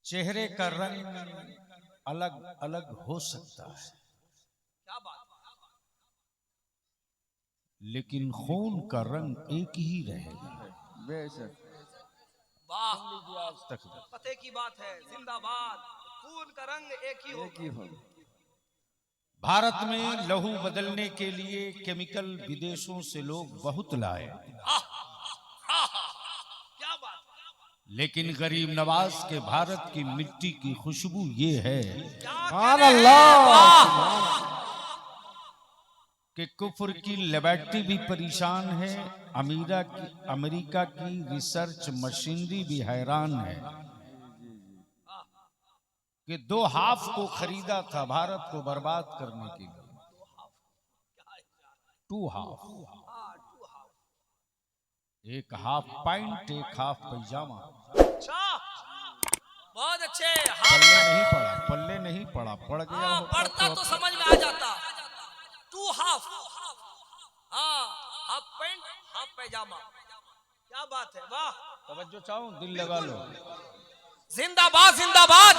चेहरे का रंग अलग अलग हो सकता है, क्या बात, लेकिन खून का रंग एक ही रहेगा। बेशक। वाह, आज तक पते की बात है, जिंदाबाद। खून का रंग एक ही एक ही होगा। हो। भारत में लहू बदलने के लिए केमिकल विदेशों से लोग बहुत लाए, क्या बात, लेकिन गरीब नवाज के भारत की मिट्टी की खुशबू ये है क्या सुभान कहने हैं, अल्लाह। वाह। कि कुफ्र की लेबोरेटरी भी परेशान है, अमेरिका की रिसर्च मशीनरी भी हैरान है कि 2 हाफ को खरीदा था भारत को बर्बाद करने के लिए। 2 हाफ, एक हाफ पैंट, एक हाफ पैजामा। अच्छा, बहुत अच्छे। पल्ले नहीं पड़ा, पल्ले नहीं पड़ा, पड़ गया हाँ, होता पढ़ता तो अब समझ में आ जाता। 2 हाफ, हाँ, हाफ पैंट हाफ पैजामा। क्या बात है, वाह। तवज्जो चाहो, दिल लगा लो। जिंदाबाद जिंदाबाद।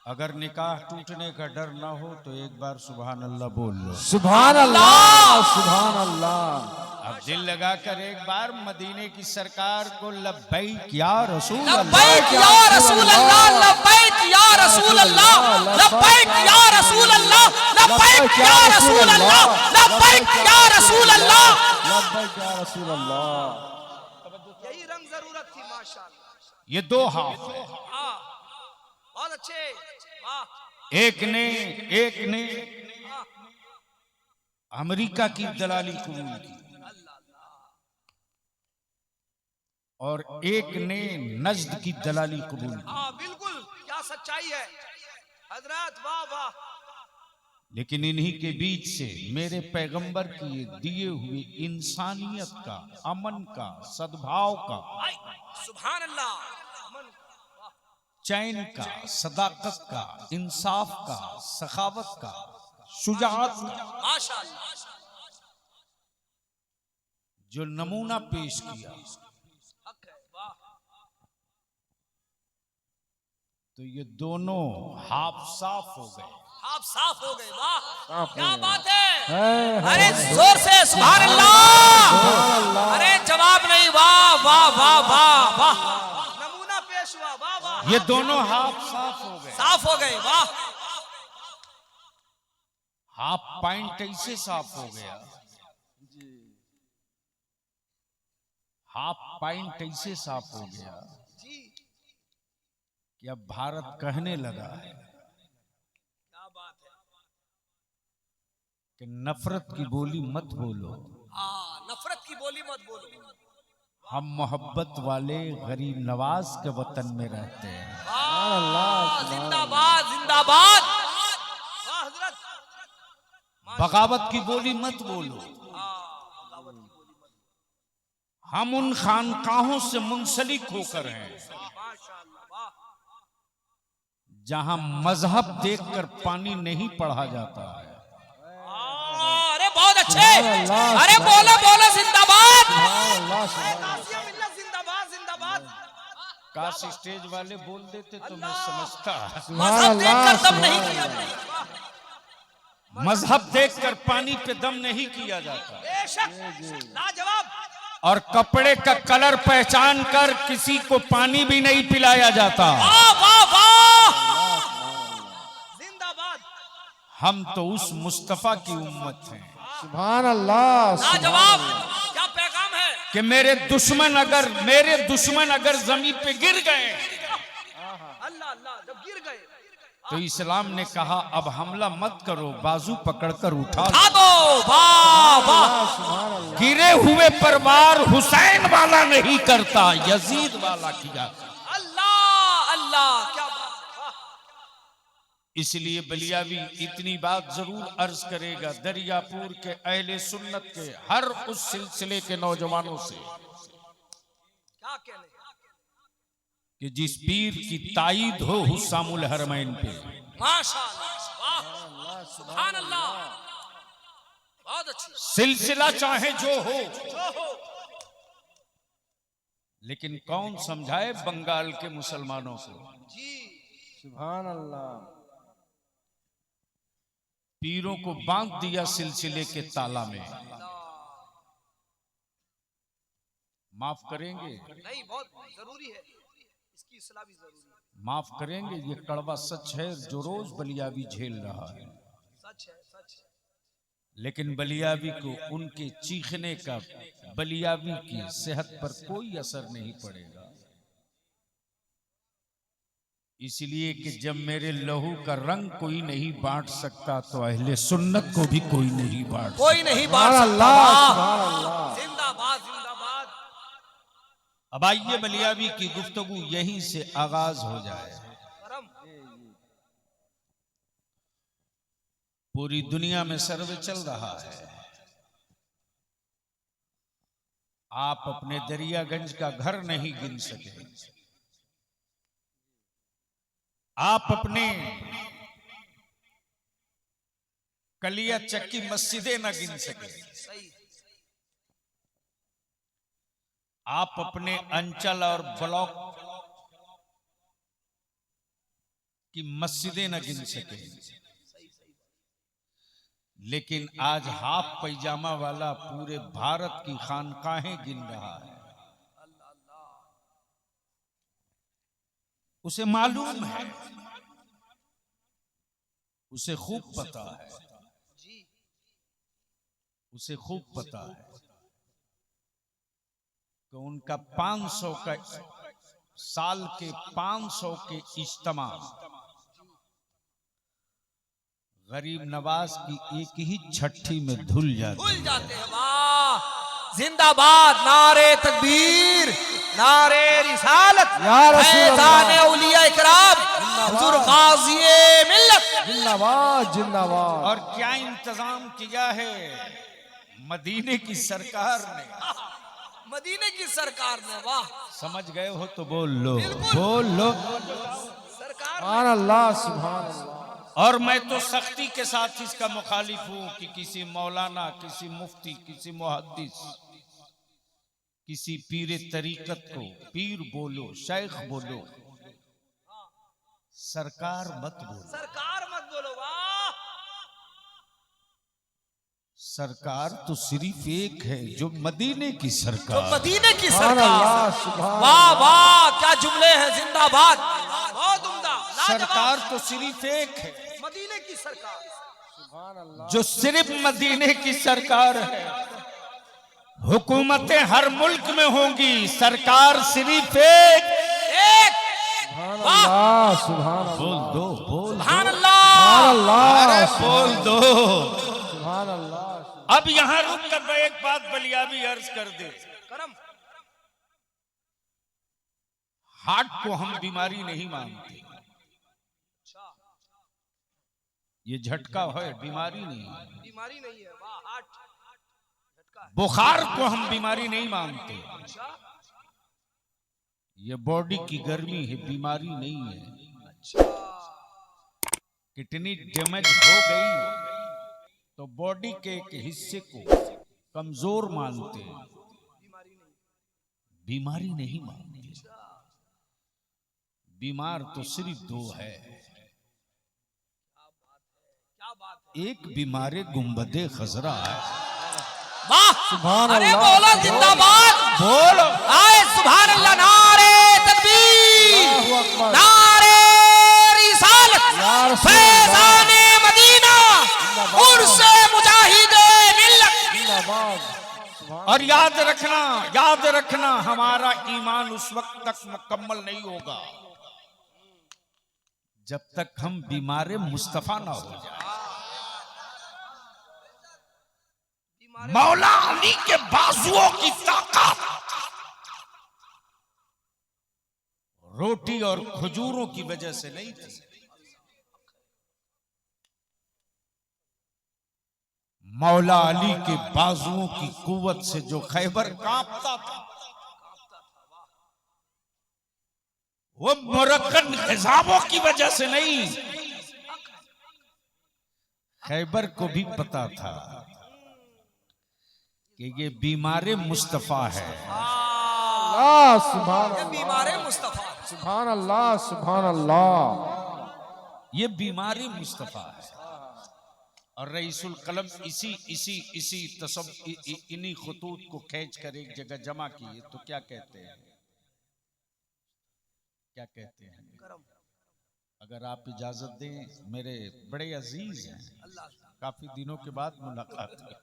अगर निकाह टूटने का डर ना हो तो एक बार सुभान अल्लाह बोल लो। सुभान अल्लाह, सुभान अल्लाह। अब दिल लगाकर एक बार मदीने की सरकार को लब्बैक या रसूल अल्लाह, लब्बैक या रसूल अल्लाह, लब्बैक या रसूल अल्लाह, लब्बैक या रसूल अल्लाह, लब्बैक या रसूल अल्लाह, लब्बैक या रसूल अल्लाह, लब्बैक या रसूल अल्लाह। यही रंग जरूरत थी, माशाअल्लाह। ये 2 हाफ है। हाँ, बहुत अच्छे, वाह। एक ने अमेरिका की दलाली कबूल की और एक ने नज्द की दलाली कबूल की। हाँ बिल्कुल, क्या सच्चाई है हजरत, वाह वाह। लेकिन इन्हीं के बीच से मेरे पैगंबर की दिए हुए इंसानियत का, अमन का, सद्भाव का, सुभान अल्लाह, अमन, वाह। चैन का, सदाकत का, इंसाफ का, सखावत का, शुजाअत का माशाअल्लाह, जो नमूना पेश किया, हक है, वाह। तो ये दोनों हाफ साफ हो गए। आप साफ हो गए, वाह, साफ हो क्या गए। बात है। है। अरे जोर से सुभान अल्लाह। अरे जवाब नहीं, वाह वाह वाह वाह वाह। नमूना पेश हुआ, वाह वाह। ये दोनों हाफ साफ हो गए। साफ हो गए, वाह। हाफ पैंट ऐसे साफ हो गया, हाफ पैंट ऐसे साफ हो गया जी, कि अब भारत कहने लगा है क्या बात है। कि नफरत की बोली मत बोलो, हाँ, नफरत की बोली मत बोलो। हम मोहब्बत वाले गरीब नवाज के वतन में रहते हैं। वाह, जिंदाबाद जिंदाबाद, वाह हजरत। बगावत की बोली मत बोलो, हम उन खानकाहों से मुंसलिक होकर हैं माशाअल्लाह, वाह। जहां मजहब देखकर पानी नहीं पढ़ा जाता है। अरे बहुत अच्छे, अरे बोलो बोलो जिंदाबाद। अल्लाह, सुभान ताज़िया मिल्लत जिंदाबाद जिंदाबाद। काश स्टेज वाले बोल देते तो मैं समझता। मजहब देखकर दम नहीं किया, मजहब देखकर पानी पे दम नहीं किया जाता, बेशक, लाजवाब। और कपड़े का कलर पहचान कर किसी को पानी भी नहीं पिलाया जाता। वाह वाह वाह, जिंदाबाद। हम तो उस मुस्तफा की उम्मत हैं सुभान अल्लाह, लाजवाब, क्या पैगाम है। कि मेरे दुश्मन अगर जमीन पे गिर गए अल्लाह अल्लाह, जब गिर गए तो इस्लाम ने कहा अब हमला मत करो, बाजू पकड़कर उठा लो। उठा दो, वाह वाह। गिरे हुए पर वार हुसैन वाला नहीं करता, यजीद वाला किया। अल्लाह अल्लाह, क्या बात, वाह। इसलिए बलियावी इतनी बात जरूर अर्ज करेगा दरियापुर के अहले सुन्नत के हर उस सिलसिले के नौजवानों से क्या कहने, कि जिस पीर की ताईद हो हुस्सामुल हरमैन पे, माशाअल्लाह, वाह, सुभान अल्लाह, बहुत अच्छी। सिलसिला चाहे जो हो, लेकिन कौन समझाए बंगाल के मुसलमानों को? सुभान अल्लाह। पीरों को बांध दिया सिलसिले के ताला में। माफ करेंगे? नहीं, बहुत जरूरी है, इसकी इस्लाह भी जरूरी है। माफ करेंगे? ये कड़वा सच है जो रोज बलियावी झेल रहा है। सच है, सच है। लेकिन बलियावी को उनके चीखने का बलियावी की सेहत पर कोई असर नहीं पड़ेगा। इसलिए कि जब मेरे लहू का रंग कोई नहीं बांट सकता तो अहले सुन्नत को भी कोई नहीं बांट सकता। कोई नहीं बांट सकता। सुभान अल्लाह। जिंदाबाद, जिंदाबाद। अब आइए बलियावी की गुफ्तगू यहीं से आगाज हो जाए। करम। पूरी दुनिया में सर्वे चल रहा है। आप अपने दरियागंज का घर नहीं गिन सके, आप अपने कलिया चक्की मस्जिदें न गिन सके, सही। आप अपने अंचल और ब्लॉक की मस्जिदें न गिन सके, लेकिन आज हाफ पैजामा वाला पूरे भारत की खानकाहें गिन रहा है। उसे मालूम है, उसे खूब पता है, उसे खूब पता है कि उनका 500 का साल के 500 के इज्तिमा गरीब नवाज की एक ही छठी में धुल जाते हैं। वाह, जिंदाबाद, नारे तकबीर, नारे रिसालत, फैज़ान औलिया इकराम, हुजूर गाज़ी मिल्लत, जिंदाबाद जिंदाबाद। और क्या इंतजाम किया है मदीने की सरकार ने, मदीने की सरकार ने। वाह, समझ गए हो तो बोल लो, बोल लो। सरकार। सुभान अल्लाह, सुभान अल्लाह। और मैं तो सख्ती के साथ इसका मुखालिफ हूं कि किसी मौलाना, किसी मुफ्ती, किसी मुहद्दिस, किसी पीर तरीकत को पीर बोलो, शेख बोलो, सरकार मत बोलो। सरकार मत बोलो। वाह, सरकार तो सिर्फ एक है, जो मदीने की जो सरकार। मदीने की सुभान सरकार। अल्लाह, सुभान वाह वाह, क्या जुमले हैं। जिंदाबाद, बहुत उम्दा। सरकार तो सिर्फ एक है, मदीने की सरकार। सुभान अल्लाह। जो सिर्फ मदीने की सरकार है। हुकूमतें हर मुल्क में होंगी, सरकार सिर्फ एक। सुभान अल्लाह, सुभान अल्लाह। बोल दो, बोल सुभान दो। अल्लाह। अल्लाह, अरे बोल दो। सुभान अल्लाह। अब यहाँ रुक कर मैं एक बात बलियावी अर्ज कर दे। करम। हार्ट को हम बीमारी नहीं मानते, ये झटका है, बीमारी नहीं है। बीमारी नहीं है। वाह, हार्ट झटका है। बुखार को हम बीमारी नहीं मानते, अच्छा, ये बॉडी की गर्मी है, बीमारी नहीं है। अच्छा। कितनी डैमेज हो गई तो बॉडी के एक हिस्से को कमजोर मानते हैं, बीमारी नहीं। बीमारी नहीं मानते। बीमार तो सिर्फ दो है, क्या बात है। एक बीमारे गुंबदे खजरा है। वाह, सुभान अरे अल्लाह। बोलो जिंदाबाद, बोलो। आए सुभान अल्लाह, नारे तकबीर, अल्लाहु अकबर। नारे रिसालत, या रसूल फैज़ान मदीना, उर्से मुजाहिदे मिल्लत। जिंदाबाद। सुभान और याद रखना हमारा ईमान उस वक्त तक मुकम्मल नहीं होगा जब तक हम बीमारे मुस्तफा ना हो जाए। मौला अली के बाजुओं की ताकत रोटी और खजूरों की वजह से नहीं थी, मौला अली के बाजुओं की कुव्वत से जो खैबर कांपता था, वो मुरक्कन हिजाबों की वजह से नहीं। खैबर को भी पता था कि ये बीमारे मुस्तफा है, सुभान ये बीमारे मुस्तफा। सुभान अल्लाह सुभान अल्लाह। ये बीमारी मुस्तफा है। और रईसुल कलम इसी इन्हीं खतूत को खींच कर एक जगह जमा किए तो क्या कहते हैं, क्या कहते हैं? अगर आप इजाजत दें, मेरे बड़े अजीज हैं, काफी दिनों के बाद मुलाकात हुई।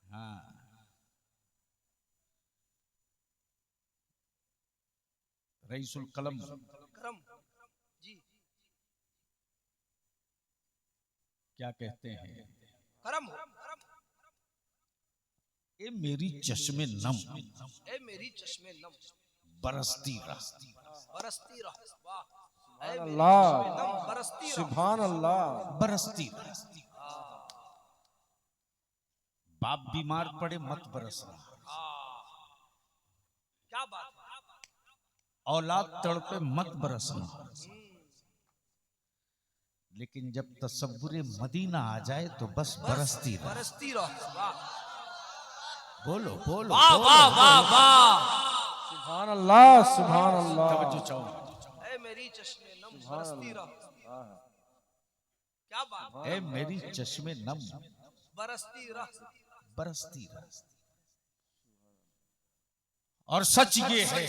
हाँ, रईसुल कलम जी क्या कहते हैं? करम ए मेरी चश्मे नम, ए मेरी चश्मे नम बरसती रह, बरसती रह। वाह, ए मेरी अल्लाह चश्मे नम बरसती रह। सुभान अल्लाह। बरसती रह। बाप बीमार पड़े मत बरसना, क्या बात है। औलाद तड़पे मत बरसना, लेकिन जब तसव्वुरे मदीना आ जाए तो बस बरसती रह। बरसती रह। वाह बोलो बोलो वाह बोलो, वाह वाह वाह। सुभान अल्लाह सुभान अल्लाह। तवज्जो चाहो। ए मेरी चश्मे नम बरसती रह। क्या बात है। ए मेरी चश्मे नम बरसती रह। बरसती रह। और सच ये है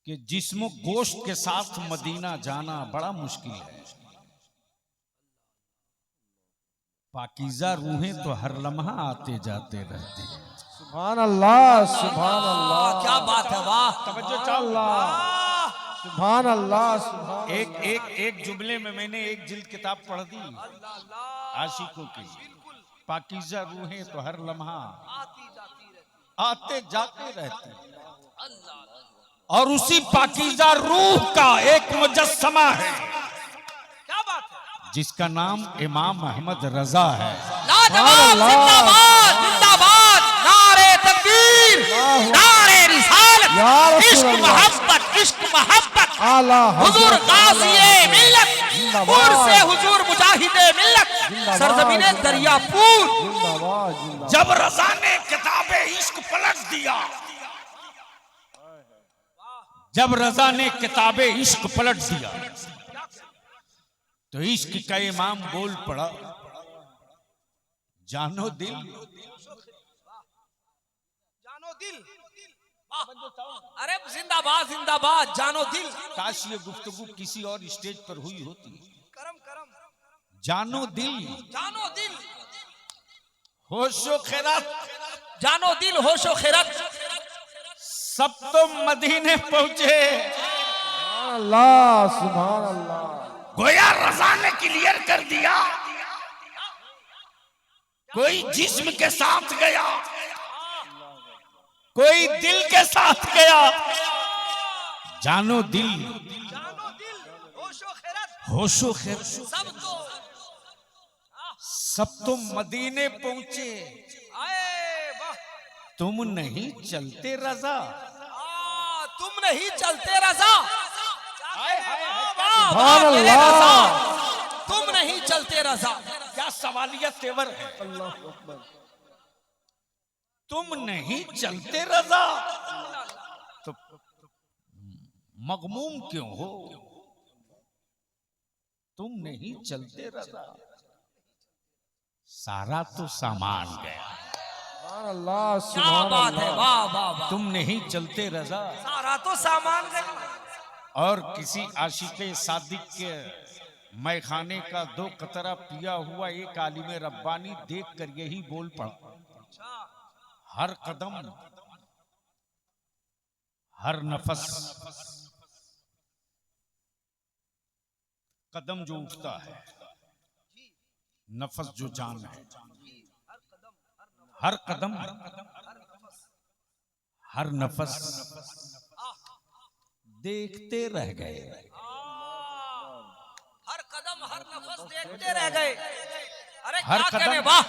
कि जिस्म गोश्त के साथ मदीना जाना बड़ा मुश्किल है। पाकीज़ा रूहें तो हर लम्हा आते जाते रहते हैं। सुभान अल्लाह सुभान अल्लाह। क्या बात है। वाह तवज्जो चाहो। सुभान अल्लाह सुभान। एक जुमले में मैंने एक जिल्द किताब पढ़ दी आशिकों की। पाकीज़ा रूहें तो हर लम्हा आते जाते रहते हैं। और उसी पाकीज़ा रूह का एक मुजस्समा है क्या बात है। जिसका नाम इमाम अहमद रजा है। लाजवाब। जिंदाबाद जिंदाबाद। नारे तकबीर, नारे रिसालत। या रसूल इश्क अल्लाह। मोहब्बत, इश्क मोहब्बत। आला हुजूर हज़रत गाज़िए मिल्लत, जिंदाबाद। पुर से हुजूर मुजाहिदे मिल्लत, जिंदाबाद। सरज़मीने दरियापुर। जिंदाबाद जिंदाबाद। जब रजा ने किताबे इश्क पलट दिया, जब रजा ने किताबे इश्क पलट दिया तो इश्क का इमाम बोल पड़ा, जानो दिल जानो दिल। अरे जिंदाबाद जिंदाबाद। जानो दिल। काश ये गुफ्तगू किसी और स्टेज पर हुई होती। करम करम। जानो दिल जानो दिल। होशो खैरात जानो दिल होशो खैरत। सब तो मदीने पहुंचे। सुभान अल्लाह सुभान अल्लाह। गोया रजा ने क्लियर कर दिया, कोई जिस्म के साथ गया, कोई दिल के साथ गया। जानो दिल जानो दिल होशो खैरत। होशो खैर सबको सब तो मदीने पहुंचे, आए। वाह। तुम नहीं चलते रजा। तुम नहीं चलते रजा। सुभान अल्लाह। तुम नहीं चलते रजा। क्या सवालिया तेवर है। अल्लाह अकबर। तुम नहीं चलते रजा तो मगमूम क्यों हो? तुम नहीं चलते रजा, सारा तो सामान गया। सुभान अल्लाह क्या सुभान बात है। अल्लाह। वाह वाह वाह। तुम नहीं चलते रजा। सारा तो सामान गया। और किसी आशिके सादिक के मैखाने का 2 कतरा पिया हुआ एक आलिम रब्बानी देख कर यही बोल पड़ा, हर कदम हर नफस, कदम जो उठता है, नफस जो जान है, हर कदम हर नफस देखते रह गए। हर कदम हर नफस देखते रह गए। अरे हर क्या कदम कहने। वाह।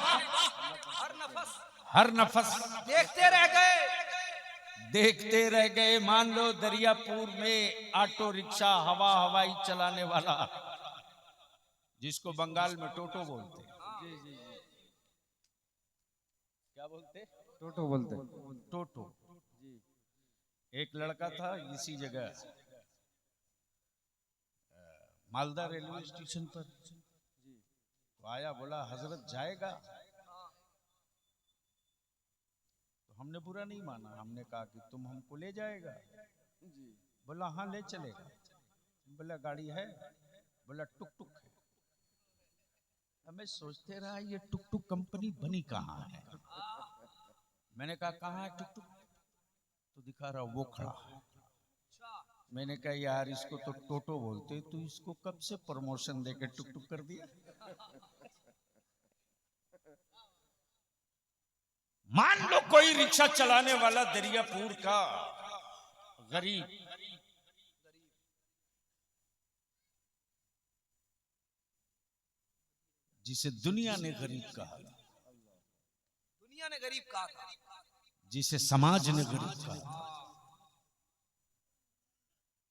हर नफस देखते रह गए। देखते रह गए। मान लो दरियापुर में ऑटो रिक्शा हवाई चलाने वाला, जिसको बंगाल में टोटो बोलते हैं, क्या बोलते? टोटो बोलते। टोटो। एक लड़का था इसी जगह मालदा रेलवे स्टेशन पर, तो आया, बोला हजरत जाएगा? तो हमने बुरा नहीं माना, हमने कहा कि तुम हमको ले जाएगा? बोला हाँ ले चलेगा। बोला गाड़ी है? बोला टुक टुक है। हमें सोचते रहा ये टुक टुक कंपनी बनी कहाँ है। मैंने कहा कहाँ है टुक टुक? तो दिखा रहा वो खड़ा है। मैंने कहा यार इसको तो टोटो बोलते, तू इसको कब से प्रमोशन देके टुक टुक कर दिया? मान लो कोई रिक्शा चलाने वाला दरियापुर का गरीब जिसे दुनिया ने गरीब कहा, दुनिया ने गरीब कहा था, जिसे समाज ने गरीब कहा,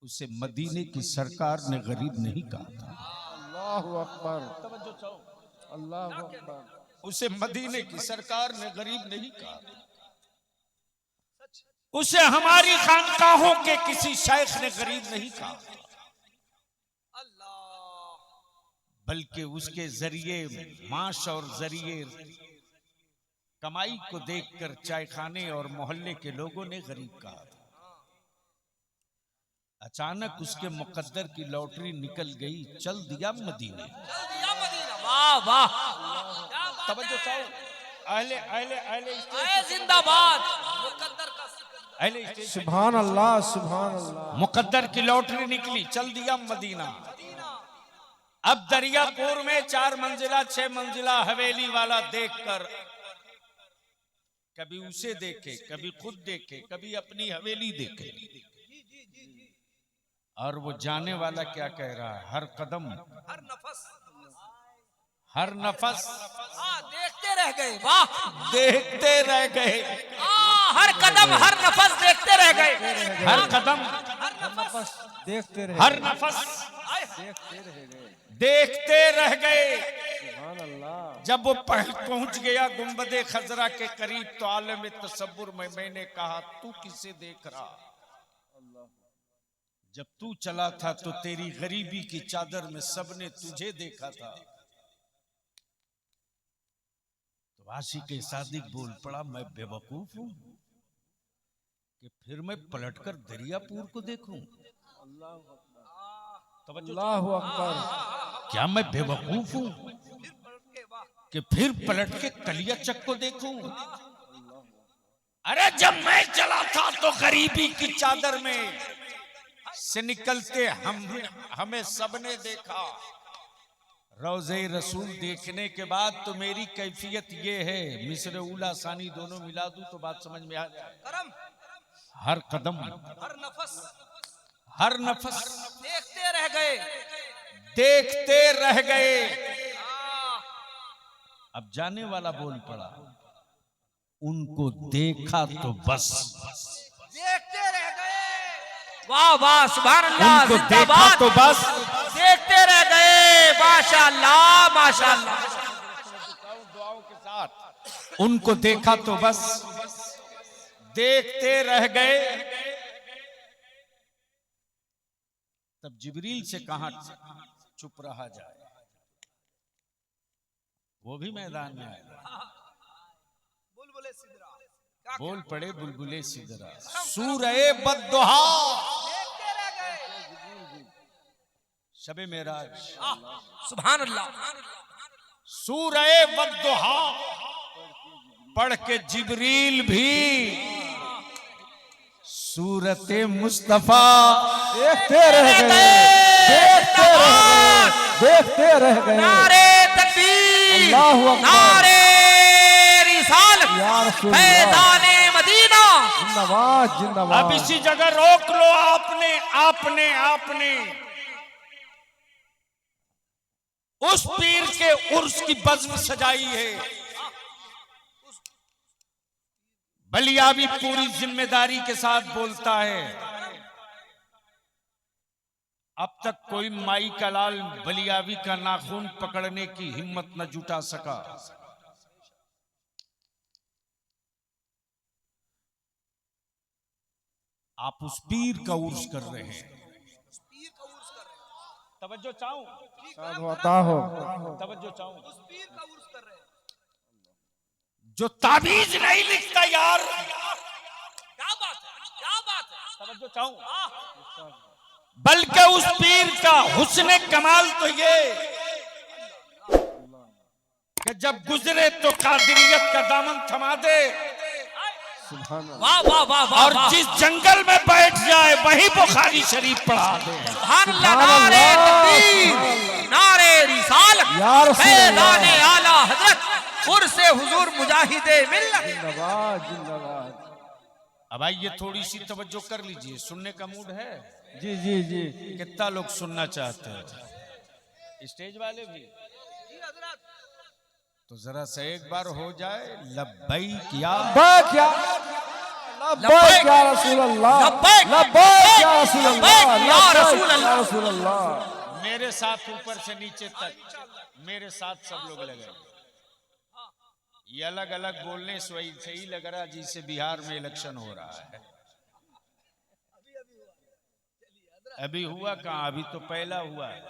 उसे मदीने की सरकार ने गरीब नहीं कहा था। अल्लाहु अकबर, अल्लाहु अकबर। उसे मदीने की सरकार ने गरीब नहीं कहा। उसे हमारी खानकाहों के किसी शेख ने गरीब नहीं कहा, बल्कि उसके जरिए माश और जरिए कमाई को देखकर चाय खाने और मोहल्ले के लोगों ने गरीब कहा था। अचानक उसके मुकद्दर की लॉटरी निकल गई, चल दिया मदीने। वाह वाह, तवज्जो चाहो, अहले अहले अहले जिंदाबाद, मुकद्दर का अहले स्टेज। सुभान अल्लाह, सुभान अल्लाह। मुकद्दर की लॉटरी निकली, चल दिया मदीना। अब दरियापुर में 4 मंजिला 6 मंजिला हवेली वाला देखकर कभी उसे देखे, कभी खुद देखे, कभी अपनी हवेली देखे, और वो जाने वाला क्या कह रहा है? हर कदम हर नफस देखते रह गए। वाह, देखते रह गए। हर कदम हर नफस देखते रह गए। हर कदम हर नफस देखते रहे, हर नफस देखते रह गए। देखते रह गए। सुभान अल्लाह। जब वो पहुंच गया गुंबदे खजरा के करीब, तो आलम तसव्वुर में मैंने कहा तू किसे देख रहा? जब तू चला था तो तेरी गरीबी की चादर में सबने तुझे देखा था। तो आशिक़ सादिक बोल पड़ा, मैं बेवकूफ हूं कि फिर मैं पलटकर दरियापुर को देखूं? अल्लाहु अकबर। क्या मैं बेवकूफ हूं कि फिर पलट के कलियाचक को देखूं? अरे जब मैं चला था तो गरीबी की चादर में से निकलते हमें सबने देखा। रोज़े रसूल देखने के बाद तो मेरी कैफियत ये है, मिस्र उला सानी दोनों मिला दूं तो बात समझ में आ जाए। हर कदम हर नफस देखते रह गए, देखते रह गए। अब जाने वाला बोल पड़ा, उनको देखा तो बस, देखते रह गए। वाह वाह, सुभान अल्लाह, उनको देखा तो बस, देखते रह गए। माशाअल्लाह माशाअल्लाह। दुआओं के साथ उनको देखा तो बस, देखते रह गए। तब जिब्रील से कहा चुप रहा जाए, वो भी मैदान में आए। बोल पड़े बुलबुले सिदरा, सूरह बद्दुहा, शबे मेराज, सुभान अल्लाह। सूरह बद्दुहा पढ़ के जिब्रील भी सूरत मुस्तफा देखते रह गए, देखते रह गए, देखते रह गए। नारे तकबीर, अल्लाहु अकबर, नारे रिसालत, या रसूल फैज़ाने मदीना। जिंदाबाद, जिंदाबाद। अब इसी जगह रोक लो। आपने आपने आपने उस पीर के उर्स की बज़्म सजाई है। बलियावी पूरी जिम्मेदारी के साथ बोलता है, अब तक कोई माई का लाल बलियावी का नाखून पकड़ने की हिम्मत न जुटा सका। आप उस पीर का उर्स कर रहे हैं। तवज्जो चाहूं, होता हो तवज्जो चाहूं। जो ताबीज नहीं लिखता यार, क्या बात है, क्या बात है। तवज्जो चाहूं, बल्कि उस पीर का हुस्न कमाल तो ये कि जब गुजरे तो कादिरियत का दामन थमा दे, वाह वाह वाह वाह, और जिस जंगल में बैठ जाए वहीं बुखारी शरीफ पढ़ा दे। सुभान अल्लाह, नारे तकबीर, नारे रिसालत, या रसूल अल्लाह। फैज़ाने आला हजरत पुरसे हुजूर मुजाहिदे मिल्लत। जिंदाबाद जिंदाबाद। अब आइए थोड़ी सी तवज्जो कर लीजिए, सुनने का मूड है? जी जी जी। कितना लोग सुनना चाहते हैं? स्टेज वाले भी तो जरा से एक बार हो जाए लब्बैक या लब्बैक या रसूल अल्लाह, लब्बैक लब्बैक या रसूल अल्लाह, या रसूल लब्बैक अल्लाह। या रसूल अल्लाह। मेरे साथ ऊपर से नीचे तक, मेरे साथ सब लोग लगे। ये अलग अलग बोलने से वही सही लग रहा जिसे बिहार में इलेक्शन हो रहा है। अभी हुआ कहाँ, अभी तो पहला हुआ है।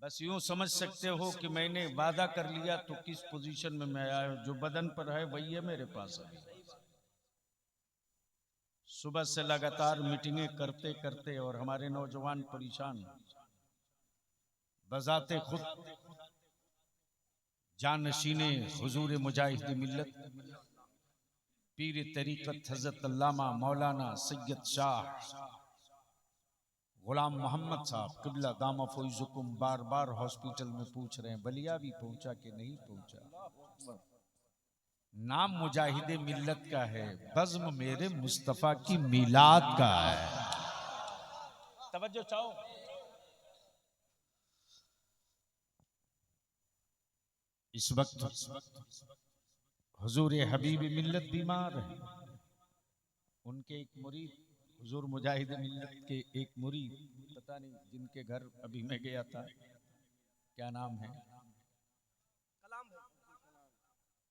बस यूं समझ सकते हो कि मैंने वादा कर लिया तो किस पोजीशन में मैं आया हूं। जो बदन पर है वही है मेरे पास अभी। सुबह से लगातार मीटिंगें करते करते और हमारे नौजवान परेशान, बजाते खुद जानशीने हुजूर मुजाहिद मिल्लत पीर तरीकत हजरत अल्लामा मौलाना सैयद शाह गुलाम मोहम्मद साहब किबला दामा फौजुकुम बार बार हॉस्पिटल में पूछ रहे हैं बलिया भी पहुंचा कि नहीं पहुंचा। नाम मुजाहिदे मिल्लत का है, बज़्म मेरे मुस्तफा की मिलाद का है। तवज्जो चाहो। इस वक्त हुजूर हबीब मिल्लत बीमार है। उनके एक मुरीद हुजूर मुजाहिद मिल्लत के एक मुरीद, पता नहीं जिनके घर अभी मैं गया था, क्या नाम है,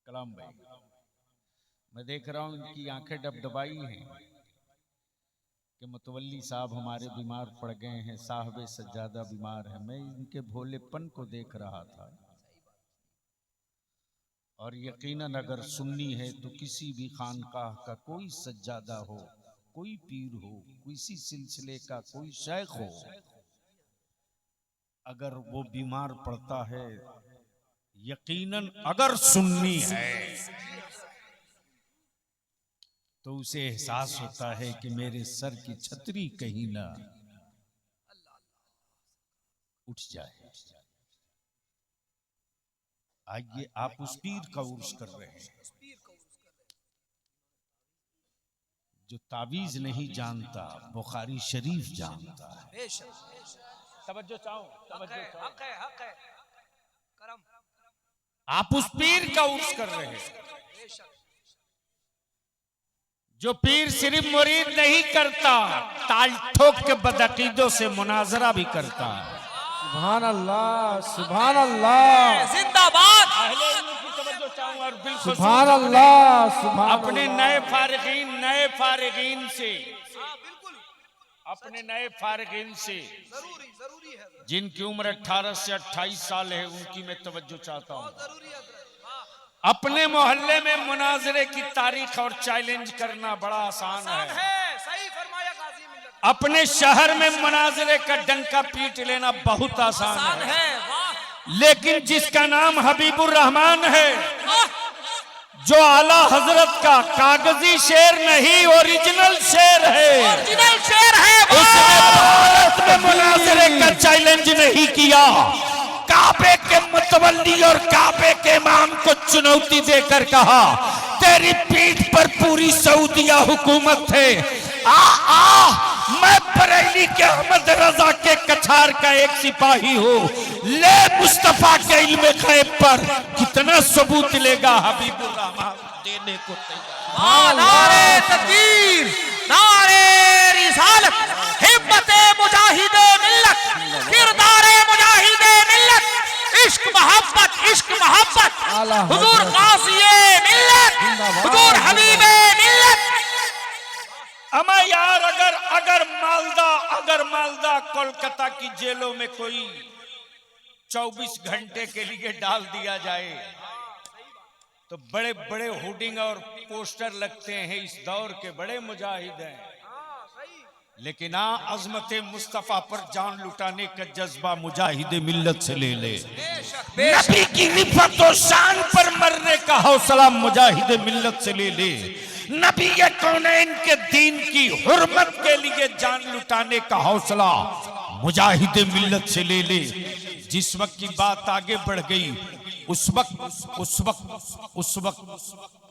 कलाम भाई। मैं देख रहा हूं इनकी आंखें डबडबाई हैं कि मुतवल्ली साहब हमारे बीमार पड़ गए हैं, साहबे सज्जादा बीमार है। मैं इनके भोलेपन को देख रहा था और यकीनन अगर सुन्नी है तो किसी भी खानकाह का कोई सज्जादा हो, कोई पीर हो, किसी सिलसिले का कोई शेख हो, अगर वो बीमार पड़ता है, यकीनन अगर सुन्नी है तो उसे एहसास होता है कि मेरे सर की छतरी कहीं ना उठ जाए। आइए आप उस पीर का उर्स कर रहे हैं जो तावीज नहीं जानता, बुखारी शरीफ जानता है। तवज्जो चाहो, तवज्जो चाहो। हक है, हक है। करम। आप उस पीर का उर्स कर रहे हैं जो पीर सिर्फ मुरीद नहीं करता, ताल ठोक के बदअकीदों से मुनाजरा भी करता है। सुभान अल्लाह, सुभान अल्लाह, जिंदाबाद। और बिल्कुल सुभान अल्लाह, सुभान अपने नए फारिगीन से, अपने नए फारिगीन से जिनकी उम्र 18 से 28 साल है उनकी मैं तवज्जो चाहता हूँ। अपने मोहल्ले में मुनाजरे की तारीख और चैलेंज करना बड़ा आसान है। सही फरमाया गाजी मिल्लत। अपने शहर में मुनाजरे का डंका पीट लेना बहुत आसान है। लेकिन जिसका नाम हबीबुर रहमान है, जो आला हजरत का कागजी शेर नहीं ओरिजिनल शेर है, ओरिजिनल शेर है, उसने भारत में मुनाजरे का चैलेंज नहीं किया। काबे के मुतवल्ली और काबे के इमाम को चुनौती देकर कहा तेरी पीठ पर पूरी सऊदिया हुकूमत है, आ मैं बरेली के अहमद रजा के कछार का एक सिपाही हूँ, ले मुस्तफा के इल्मे गैब पर कितना सबूत लेगा हबीबुर रहमान देने को तैयार। नारे तकबीर, नारे रिसालत, हिम्मते मुजाहिदे मिल्लत, किरदारे मुजाहिदे मिल्लत, इश्क मोहब्बत हुजूर गाज़िए मिल्लत, हुजूर हबीबे मिल्लत। अमा यार अगर मालदा कोलकाता की जेलों में कोई 24 घंटे के लिए डाल दिया जाए तो बड़े बड़े होर्डिंग और पोस्टर लगते हैं, इस दौर के बड़े मुजाहिद हैं, लेकिन अजमत मुस्तफा पर जान लुटाने का जज्बा मुजाहिद मिल्लत से ले ले। नबी की रिफत और शान पर मरने का हौसला मुजाहिद मिल्लत से ले ले। नबी के कौनैन के दीन की हुर्मत के लिए जान लुटाने का हौसला मुजाहिद मिल्लत से ले ले। जिस वक्त की बात आगे बढ़ गई उस वक्त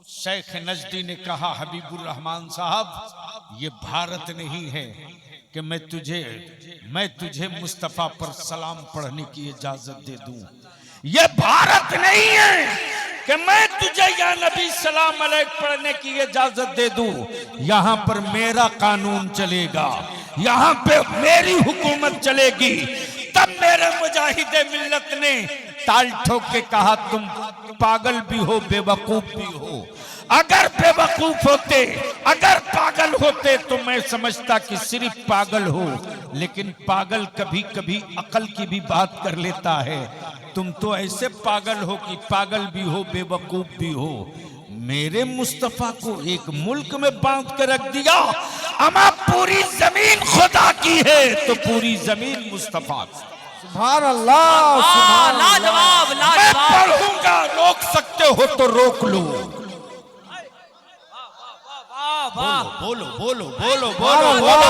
शेख नजदी ने कहा, हबीबुर रहमान साहब ये भारत नहीं है कि मैं तुझे मुस्तफा पर सलाम पढ़ने की इजाजत दे दूं। ये भारत नहीं है कि मैं तुझे या नबी सलाम अलैक पढ़ने की इजाजत दे दूं। यहां पर मेरा कानून चलेगा, यहां पे मेरी हुकूमत चलेगी। तब मेरे मुजाहिद मिल्लत ने ताल ठोक के कहा, तुम पागल भी हो बेवकूफ भी हो। अगर बेवकूफ होते, अगर पागल होते तो मैं समझता कि सिर्फ पागल हो, लेकिन पागल कभी कभी अकल की भी बात कर लेता है। तुम तो ऐसे पागल हो कि पागल भी हो बेवकूफ भी हो। मेरे मुस्तफा को एक मुल्क में बांध कर रख दिया। अमा पूरी जमीन खुदा की है तो पूरी जमीन मुस्तफा की। सुभान अल्लाह, सुभान लाजवाब मैं लाजवाब। पढ़ूंगा, रोक सकते हो तो रोक लो। बोलो बोलो बोलो बोलो बोलो।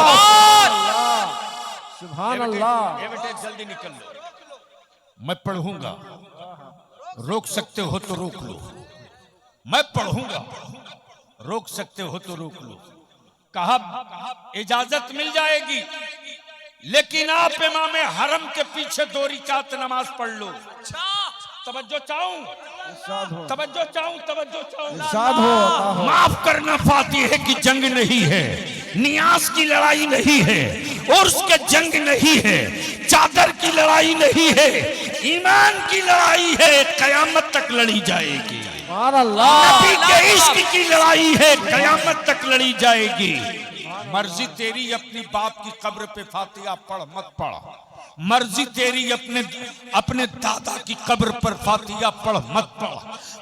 सुभान अल्लाह। ये बेटे जल्दी निकल लो। मैं पढ़ूंगा, रोक सकते हो तो रोक लो। मैं पढ़ूंगा, रोक सकते हो तो रोक लो। कहा इजाजत मिल जाएगी, लेकिन आप इमाम हरम के पीछे 2 रकात नमाज पढ़ लो। तवज्जो चाहूं, तवज्जो चाहूं, तवज्जो चाहूं। इरशाद हो। माफ करना फातिह की जंग नहीं है, नियाज की लड़ाई नहीं है, उर्स के जंग नहीं है, चादर की लड़ाई नहीं है, ईमान की लड़ाई है, कयामत तक लड़ी जाएगी। सुभान अल्लाह। नबी के इश्क की लड़ाई है, कयामत तक लड़ी जाएगी। मर्जी तेरी अपनी बाप की कब्र पे फातिहा पढ़ मत पढ़, मर्जी तेरी अपने दादा की कब्र पर फातिहा पढ़ मत पढ़,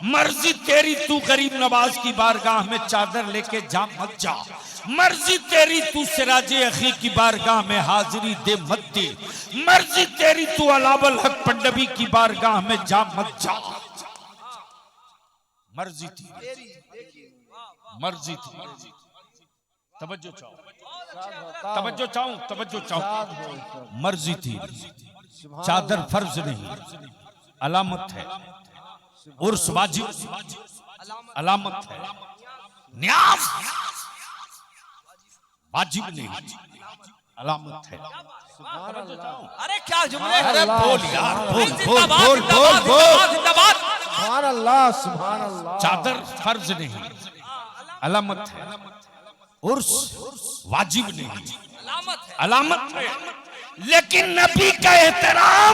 मर्जी तेरी तू गरीब नवाज की बारगाह में चादर लेके जा मत जा, मर्जी तेरी तू सिराजे अखी की बारगाह में हाजिरी दे मत दे, मर्जी तेरी तू अलावल हक पंडवी की बारगाह में जा मत जा। मर्जी थी, मर्जी थी। तवज्जो चाहो, तवज्जो चाहूं, तवज्जो चाहूं। मर्जी थी, चादर फर्ज नहीं, अलामत है। उर्स वाजिब, अलामत है। न्याज वाजिब नहीं, अलामत है। अरे क्या जुमले। अरे बोल यार, बोल बोल जिंदाबाद, बोल बोल जिंदाबाद, बोल। जिंदाबाद। सुभान अल्लाह, सुभान अल्लाह। चादर फर्ज नहीं, अलामत है। उर्स वाजिब नहीं, अलामत है। लेकिन नबी का एहतराम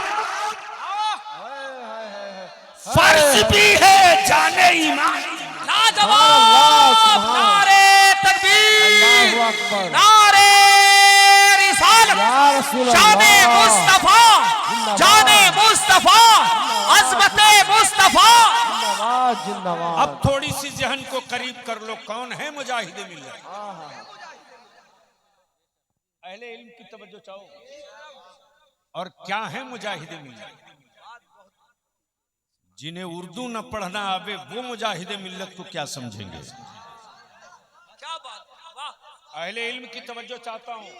फर्ज भी है, जाने ईमान। लाजवाब। नारे तकबीर, अल्लाहु अकबर। नारे रिसालत, या रसूल अल्लाह। जाने मुस्तफा, जाने मुस्तफा, अज़मते मुस्तफा। जिंदाबाद, जिंदाबाद। अब थोड़ी सी जहन को करीब कर लो, कौन है मुजाहिद मिल्लत? अहले इल्म की तवज्जो चाहो। और क्या है मुजाहिद मिल्लत? जिन्हें उर्दू न पढ़ना आवे वो मुजाहिद मिल्लत को क्या समझेंगे? क्या बात, वाह। अहले इल्म की तवज्जो चाहता हूं।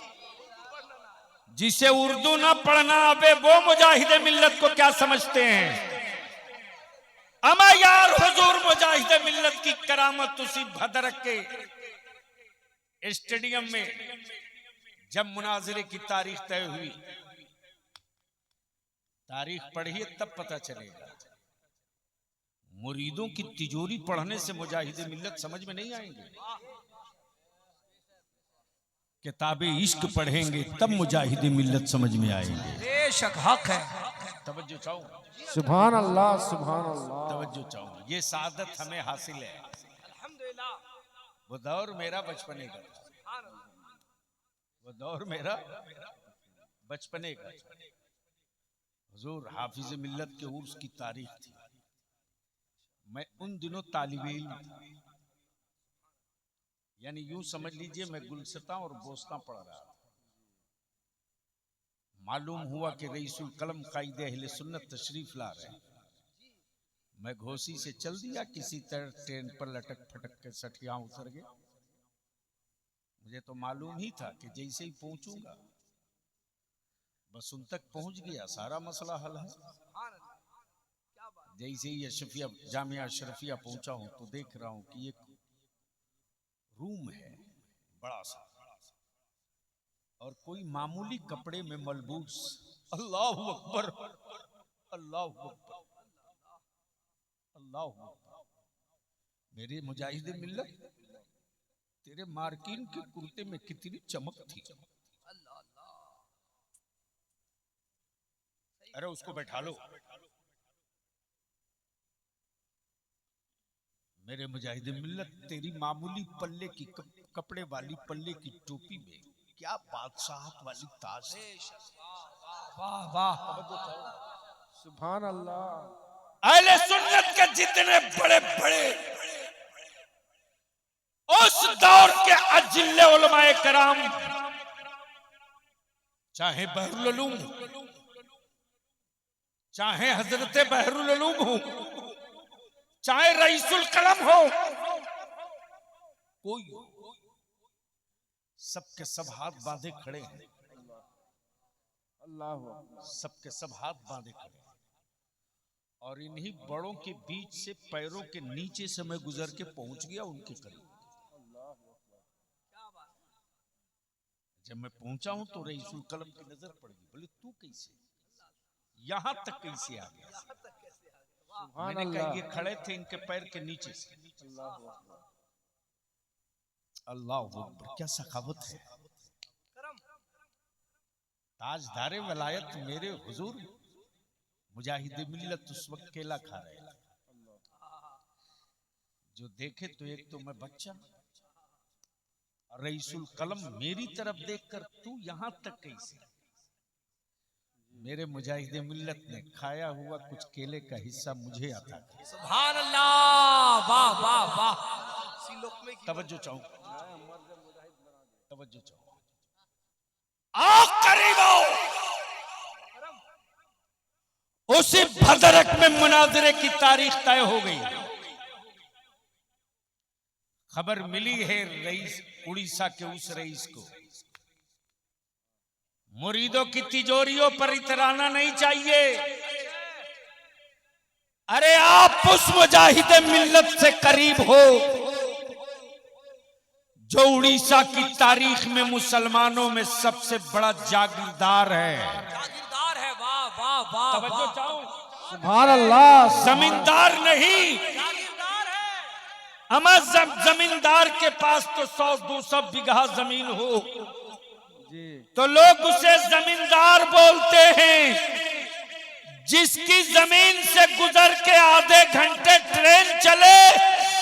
जिसे उर्दू न पढ़ना आवे वो मुजाहिद मिल्लत को क्या समझते हैं? अमा यार हुजूर मुजाहिद मिल्लत की करामत उसी भद्रक के स्टेडियम में जब मुनाजरे की तारीख तय हुई, तारीख पढ़िए तब पता चलेगा। मुरीदों की तिजोरी पढ़ने से मुजाहिद मिल्लत समझ में नहीं आएंगे। किताबे इश्क पढ़ेंगे तब मुजाहिद मिल्लत समझ में आएंगे। बेशक हक है। तवज्जो चाहो, सुभान अल्लाह, सुभान अल्लाह। तवज्जो चाहो। ये सादत हमें हासिल है। अल्हम्दुलिल्लाह। वो दौर मेरा बचपने का था। वो दौर मेरा बचपने का। हुजूर हाफिज मिल्लत के उर्स की तारीख थी। मैं उन दिनों तालिब इल्म था, यानी यूं समझ लीजिए मैं गुलसता और बोस्ता पढ़ रहा था। मालूम हुआ कि रईसुल कलम कायदे अहले सुन्नत तशरीफ ला रहे हैं। मैं घोसी से चल दिया, किसी तरह ट्रेन पर लटक फटक के सठिया उतर गया। मुझे तो मालूम ही था कि जैसे ही पहुंचूंगा बस उन तक पहुंच गया, सारा मसला हल है। जैसे ही अशरफिया जामिया अशरफिया पहुंचा हूं तो देख रहा हूं कि एक रूम है बड़ा सा, और कोई मामूली कपड़े में मलबूस, अल्लाहु अकबर अल्लाहु अकबर अल्लाहु अकबर। मेरे मुजाहिद मिल्लत, तेरे मार्किन के कुर्ते में कितनी चमक थी। अरे उसको बैठा लो। मेरे मुजाहिद मिल्लत, तेरी मामूली पल्ले की कपड़े वाली पल्ले की टोपी में क्या बादशाहत वाली ताज है। वाह वाह, सुभान अल्लाह। अहले सुन्नत के जितने बड़े बड़े उस दौर के अजिल्ले उलमाए कराम, चाहे बहरुल उलूम, चाहे हजरत बहरुल उलूम हो, चाहे रईसुल कलम हो, कोई सबके सब हाथ बांधे खड़े हैं। अल्लाह सबके सब हाथ बांधे खड़े हैं, और इन्हीं बड़ों के बीच से पैरों के नीचे से मैं गुजर के पहुंच गया उनके करीब। जब मैं पहुंचा हूं तो रईसुल कलम की नजर पड़ गई। बोले तू कैसे यहां तक कैसे आ गया? मैंने कहा ये खड़े थे इनके पैर के नीचे से। अल्लाह अकबर, क्या सखावत है। ताजदारे वलायत मेरे हुजूर मुजाहिद मिल्लत उस वक्त केला खा रहे हैं। जो देखे तो एक तो मैं बच्चा, रईसुल कलम मेरी तरफ देखकर तू यहां तक कैसे। मेरे मुजाहिद मिल्लत ने खाया हुआ कुछ केले का हिस्सा मुझे आता था। सुभान अल्लाह, वाह वाह वाह। तवज्जो चाहूं, तवज्जो चाहूं। आओ करीब आओ। उसी भदरक में मुनाजरे की तारीख तय हो गई। खबर मिली है रईस उड़ीसा के उस रईस को। मुरीदों की तिजोरियों पर इतराना नहीं चाहिए। अरे आप उस मुजाहिद मिल्लत से करीब हो जो उड़ीसा की तारीख में मुसलमानों में सबसे बड़ा जागीरदार है। जागीरदार है, वाह वाह वाह। तवज्जो चाहो, सुभान अल्लाह। जमींदार नहीं, जागीरदार है। अमा जमींदार के पास तो 100-200 बीघा जमीन हो जी तो लोग उसे जमींदार बोलते हैं। जिसकी जमीन से गुजर के आधे घंटे ट्रेन चले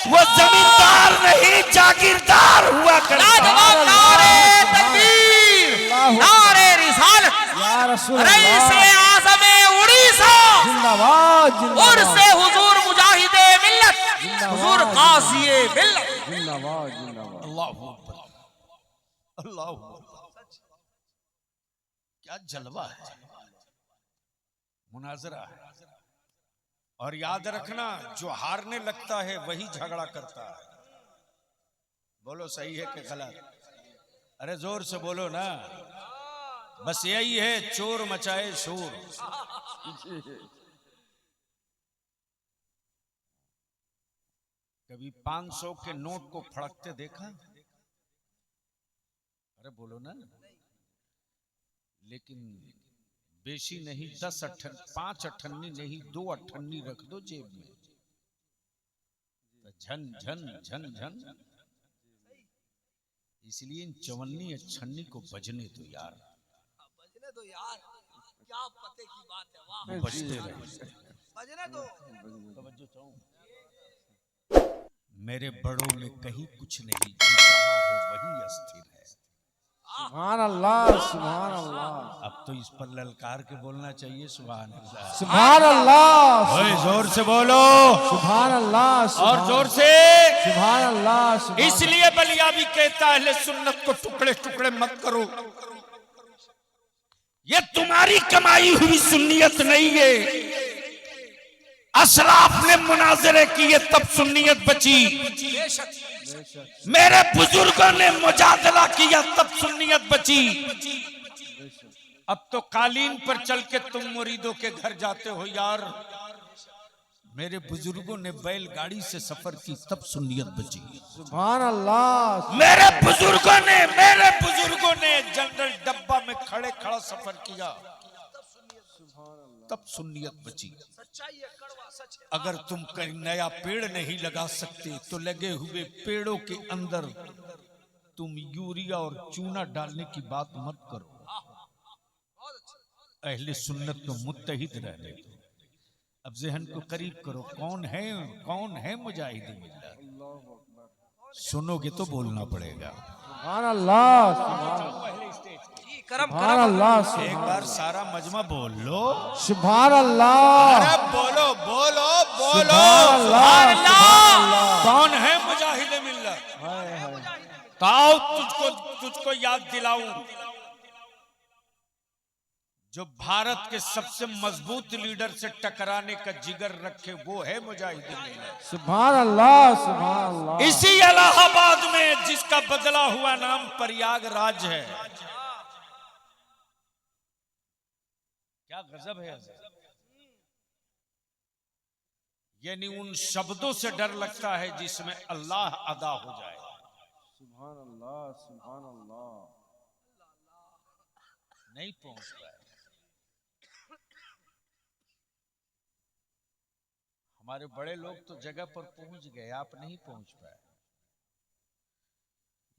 वो जमींदार नहीं जागीरदार हुआ करता। लाजवाब, नारे तकबीर, नारे रिसालत, या रसूल रईस अल्लाह, आज़म उड़ीसा, जिंदाबाद और जिंदाबाद से हुजूर मुजाहिदे मिल्लत, हुजूर कासिए मिल्लत। जिंदाबाद जिंदाबाद। अल्लाहू अकबर, अल्लाहू अकबर। क्या जलवा है, मुनाजरा है। और याद रखना, जो हारने लगता है वही झगड़ा करता है। बोलो सही है कि गलत? अरे जोर से बोलो ना। बस यही है, चोर मचाए शोर। कभी 500 के नोट को फड़कते देखा? अरे बोलो ना। लेकिन बेशी नहीं 5 अठन्नी नहीं 2 अठन्नी रख दो जेब में, तो झन झन झन झन। इसलिए इन 54 अठन्नी को बजने दो यार, बजने दो यार, क्या पते की बात है, वाह। वो बजते रहे। बजने दो। तवज्जो चाहो। मेरे बड़ों में कहीं कुछ नहीं, जो जहां है वही अस्थिर है। सुभान अल्लाह, सुभान अल्लाह, अब तो इस पर ललकार के बोलना चाहिए सुभान अल्लाह। सुभान अल्लाह, ओए जोर से बोलो, सुभान अल्लाह, और जोर से। सुभान अल्लाह, सुभान इसलिए बलियावी कहता है अहले सुन्नत को टुकड़े टुकड़े मत करो, ये तुम्हारी कमाई हुई सुन्नियत नहीं है। असलाफ ने मुनाजरे किए तब सुन्नियत बची, मेरे बुजुर्गों ने मुजादला किया तब सुन्नियत बची। अब तो कालीन पर चल के तुम मुरीदों के घर जाते हो यार, मेरे बुजुर्गों ने बैलगाड़ी से सफर की तब सुन्नियत बची। सुभान अल्लाह, मेरे बुजुर्गों ने जनरल डब्बा में खड़े खड़ा सफर किया तब सुन्नियत बची। अगर तुम कहीं नया पेड़ नहीं लगा सकते तो लगे हुए पेड़ों के अंदर तुम यूरिया और चूना डालने की बात मत करो। अहले सुन्नत को मुत्तहिद रहने दो। अब ज़हन को करीब करो, कौन है मुजाहिद मिल्लत? सुनोगे तो बोलना पड़ेगा। सुभान अल्लाह, सुभान अल्लाह, एक बार सारा मजमा बोल लो, सुभान अल्लाह, अरे बोलो बोलो बोलो, सुभान अल्लाह, कौन है मुजाहिद मिल्लत? ताओ तुझको याद दिलाऊं, जो भारत के सबसे मजबूत लीडर से टकराने का जिगर रखे वो है मुजाहिद मिल्लत। सुभान अल्लाह, सुभान अल्लाह। इसी इलाहाबाद में जिसका बदला हुआ नाम प्रयागराज है। क्या गजब है, यानी उन शब्दों से डर लगता है जिसमें अल्लाह अदा हो जाए। सुभान अल्लाह, सुभान अल्लाह। नहीं पहुंच पाए। हमारे बड़े लोग तो जगह पर पहुंच गए, आप नहीं पहुंच पाए।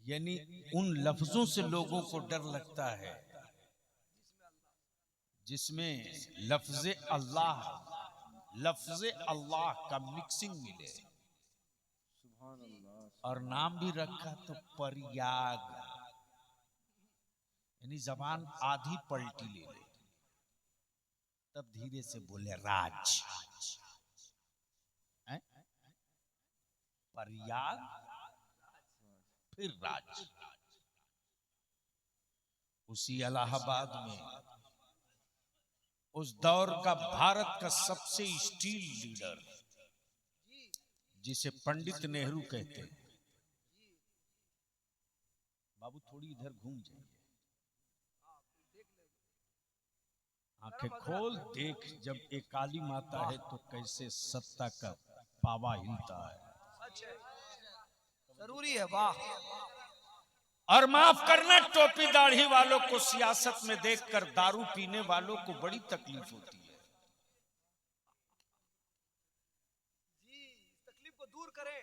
यानी उन लफ्जों से लोगों को डर लगता है जिसमें लफ्ज़े अल्लाह का मिक्सिंग मिले। और नाम भी रखा तो प्रयाग, यानी जबान आधी पलटी ले ले, तब धीरे से बोले राज। प्रयाग फिर राज। उसी इलाहाबाद में उस दौर का भारत का सबसे स्टील लीडर जिसे पंडित नेहरू कहते हैं, बाबू थोड़ी इधर घूम जाइए, आंखें खोल देख, जब एक काली माता है तो कैसे सत्ता का पावा हिलता है। जरूरी है, वाह। और माफ करना, टोपी दाढ़ी वालों को सियासत में देखकर दारू पीने वालों को बड़ी तकलीफ होती है। तकलीफ को दूर करें,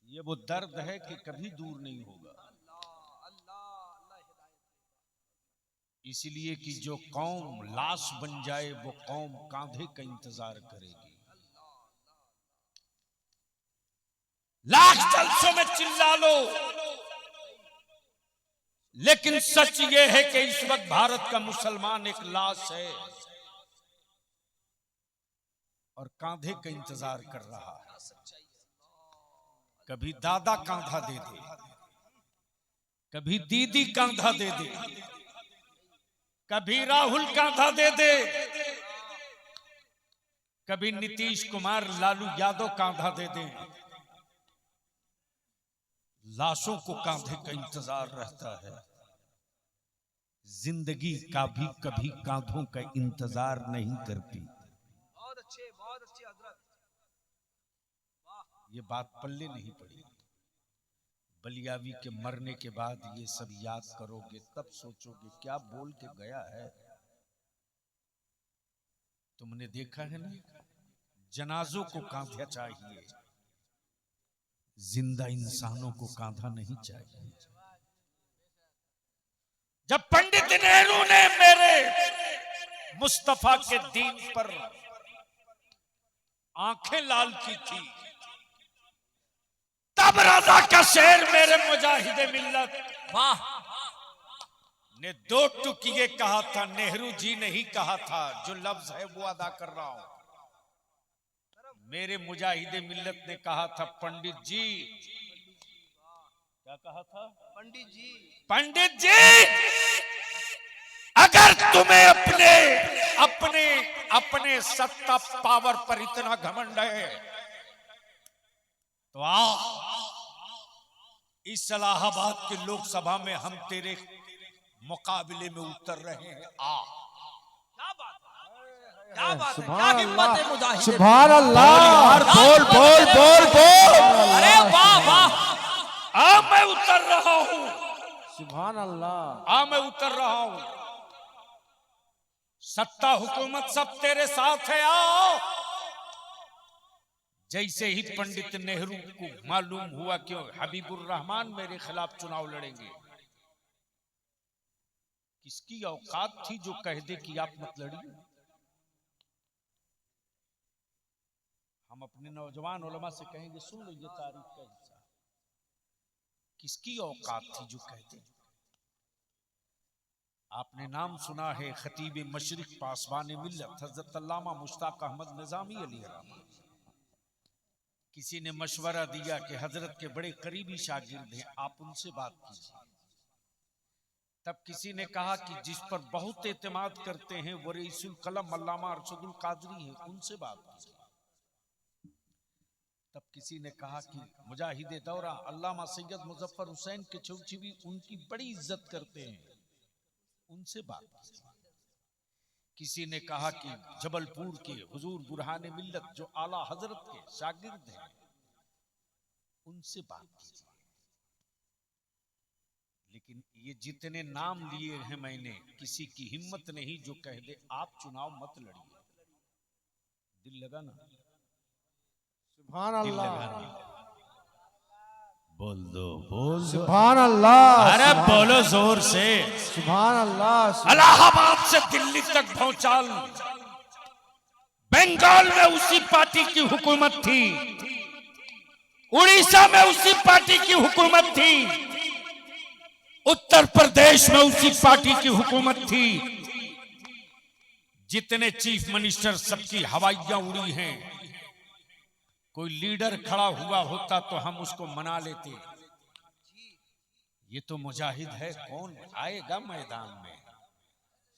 ये वो दर्द है कि कभी दूर नहीं होगा। इसलिए कि जो कौम लाश बन जाए वो कौम कांधे का इंतजार करेगी। लाख जलसों में चिल्ला लो, लेकिन सच ये है कि इस वक्त भारत का मुसलमान एक लाश है और कांधे का इंतजार कर रहा है। कभी दादा कांधा दे दे, कभी दीदी कांधा दे दे, कभी राहुल कांधा दे दे, कभी नीतीश कुमार लालू यादव कांधा दे दे। लाशों को कांधे का इंतजार रहता है। जिंदगी का भी कभी कांधों का इंतजार नहीं करती। बहुत अच्छे हजरत। ये बात पल्ले नहीं पड़ी। बलियावी के मरने के बाद ये सब याद करोगे तब सोचोगे क्या बोल के गया है। तुमने देखा है ना, जनाजों को कांधा चाहिए, जिंदा इंसानों को कांधा नहीं चाहिए। जब पंडित नेहरू ने मेरे मुस्तफा के दीन पर आंखें लाल की थी, तब रजा का शेर मेरे मुजाहिद मिल्लत वाह ने दो टुक ये कहा था, नेहरू जी ने ही कहा था, जो लफ्ज है वो अदा कर रहा हूं। मेरे मुजाहिदे मिल्लत ने कहा था, पंडित जी, क्या कहा था? पंडित जी, अगर तुम्हें अपने सत्ता पावर पर इतना घमंड है तो आ, इस इलाहाबाद के लोकसभा में हम तेरे मुकाबले में उतर रहे हैं। आ, क्या बात है, क्या सुभान हिम्मत है अल्लाह, मुजाहिद। सुभान अल्लाह, बोल बोल बोल बोल। अरे वाह वाह, आ मैं उतर रहा हूं, सुभान अल्लाह, आ मैं उतर रहा हूं। सत्ता हुकूमत सब तेरे साथ है, आओ। जैसे ही पंडित नेहरू को मालूम हुआ कि हबीबुर रहमान मेरे खिलाफ चुनाव लड़ेंगे, किसकी औकात थी जो कह दे कि आप मत लड़िए। हम अपने नौजवान उलमा से कहेंगे, सुन लो ये तारीख का हिस्सा, किसकी औकात थी जो कह दे। आपने नाम सुना है खतीब मशरिक पासबान मिल्लत हजरत अल्लामा मुश्ताक अहमद निजामी अलैहि। किसी ने मशवरा दिया कि हजरत के बड़े करीबी शागिर्द हैं, आप उनसे बात कीजिए। तब किसी ने कहा कि जिस पर बहुत एतमाद करते हैं वो रईसुल कलम अल्लामा अरशदुल कादरी हैं, उनसे बात कीजिए। तब किसी ने कहा कि मुजाहिदे दौरा अल्लामा सैयद मुजफ्फर हुसैन के चौची भी उनकी बड़ी इज्जत करते हैं, उनसे बात कीजिए। किसी ने कहा कि जबलपुर के हुजूर बुरहान मिल्लत जो आला हजरत के शागिर्द हैं, उनसे बात कीजिए। लेकिन ये जितने नाम लिए हैं मैंने, किसी की हिम्मत नहीं जो कह दे आप चुनाव मत लड़िए। दिल लगा ना? सुभान दिल अल्लाह, लगा ना? बोल दो, बोल दो। सुभान अल्लाह, अरे बोलो जोर से। सुभान अल्लाह, इलाहाबाद से दिल्ली तक भौचाल, बंगाल में उसी पार्टी की हुकूमत थी, उड़ीसा में उसी पार्टी की हुकूमत थी, उत्तर प्रदेश में उसी पार्टी की हुकूमत थी। जितने चीफ मिनिस्टर सबकी हवाइयां उड़ी हैं, कोई लीडर खड़ा हुआ होता तो हम उसको मना लेते। ये तो मुजाहिद है, कौन आएगा मैदान में?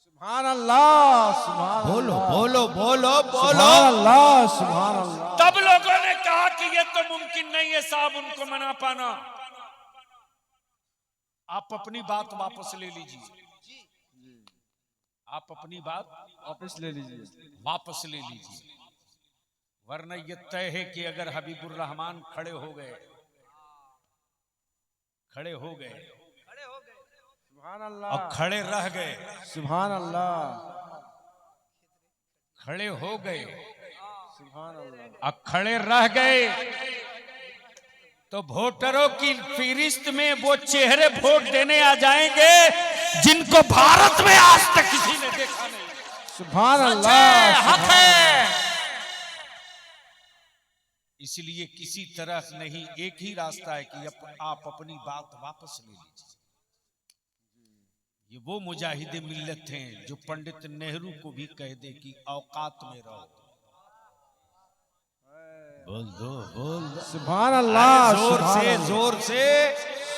सुभान अल्लाह, सुभान बोलो अल्लाह, बोलो बोलो बोलो। सुभान अल्लाह, सुभान अल्लाह। तब लोगों ने कहा कि ये तो मुमकिन नहीं है साहब उनको मना पाना, आप अपनी बात वापस ले लीजिए, आप अपनी बात वापस ले लीजिए, वापस ले लीजिए, वरना ये तय है कि अगर हबीबुर रहमान खड़े हो गए, सुभान अल्लाह, और खड़े रह गए, सुभान अल्लाह, खड़े हो गए सुभान अल्लाह, और खड़े रह गए, तो वोटरों की फहरिस्त में वो चेहरे वोट देने आ जाएंगे जिनको भारत में आज तक किसी ने देखा नहीं। सुभान अल्लाह, हक है। इसलिए किसी तरह नहीं, एक ही रास्ता है कि आप अपनी बात वापस ले लीजिए। ये वो मुजाहिदे मिल्लत हैं जो पंडित नेहरू को भी कह दे कि औकात में रहो। बोल दो, बोल दो। सुभान अल्लाह, जोर सुभान से, अल्लाह, जोर से।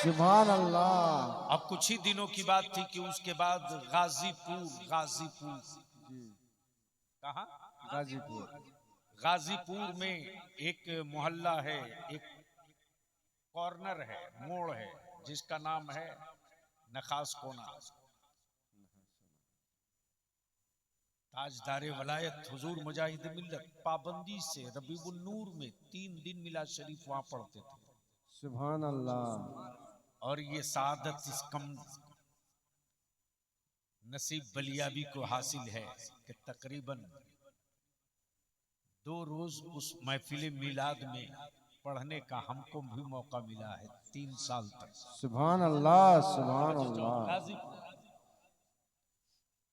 सुभान अल्लाह। अब कुछ ही दिनों की बात थी कि उसके बाद गाजीपुर कहा, गाजीपुर में एक मोहल्ला है, एक कॉर्नर है, मोड़ है, जिसका नाम है नखास कोना। ताजदारे वलायत हुजूर मुजाहिद मिल्लत पाबंदी से रबीउन नूर में 3 दिन मिलाद शरीफ वहां पढ़ते थे। सुभान अल्लाह। और ये सादत इस कम नसीब बलियाबी को हासिल है कि तकरीबन 2 रोज उस महफिल मिलाद में पढ़ने का हमको भी मौका मिला है 3 साल तक। सुभान अल्लाह, सुभान अल्लाह। गाजीपुर,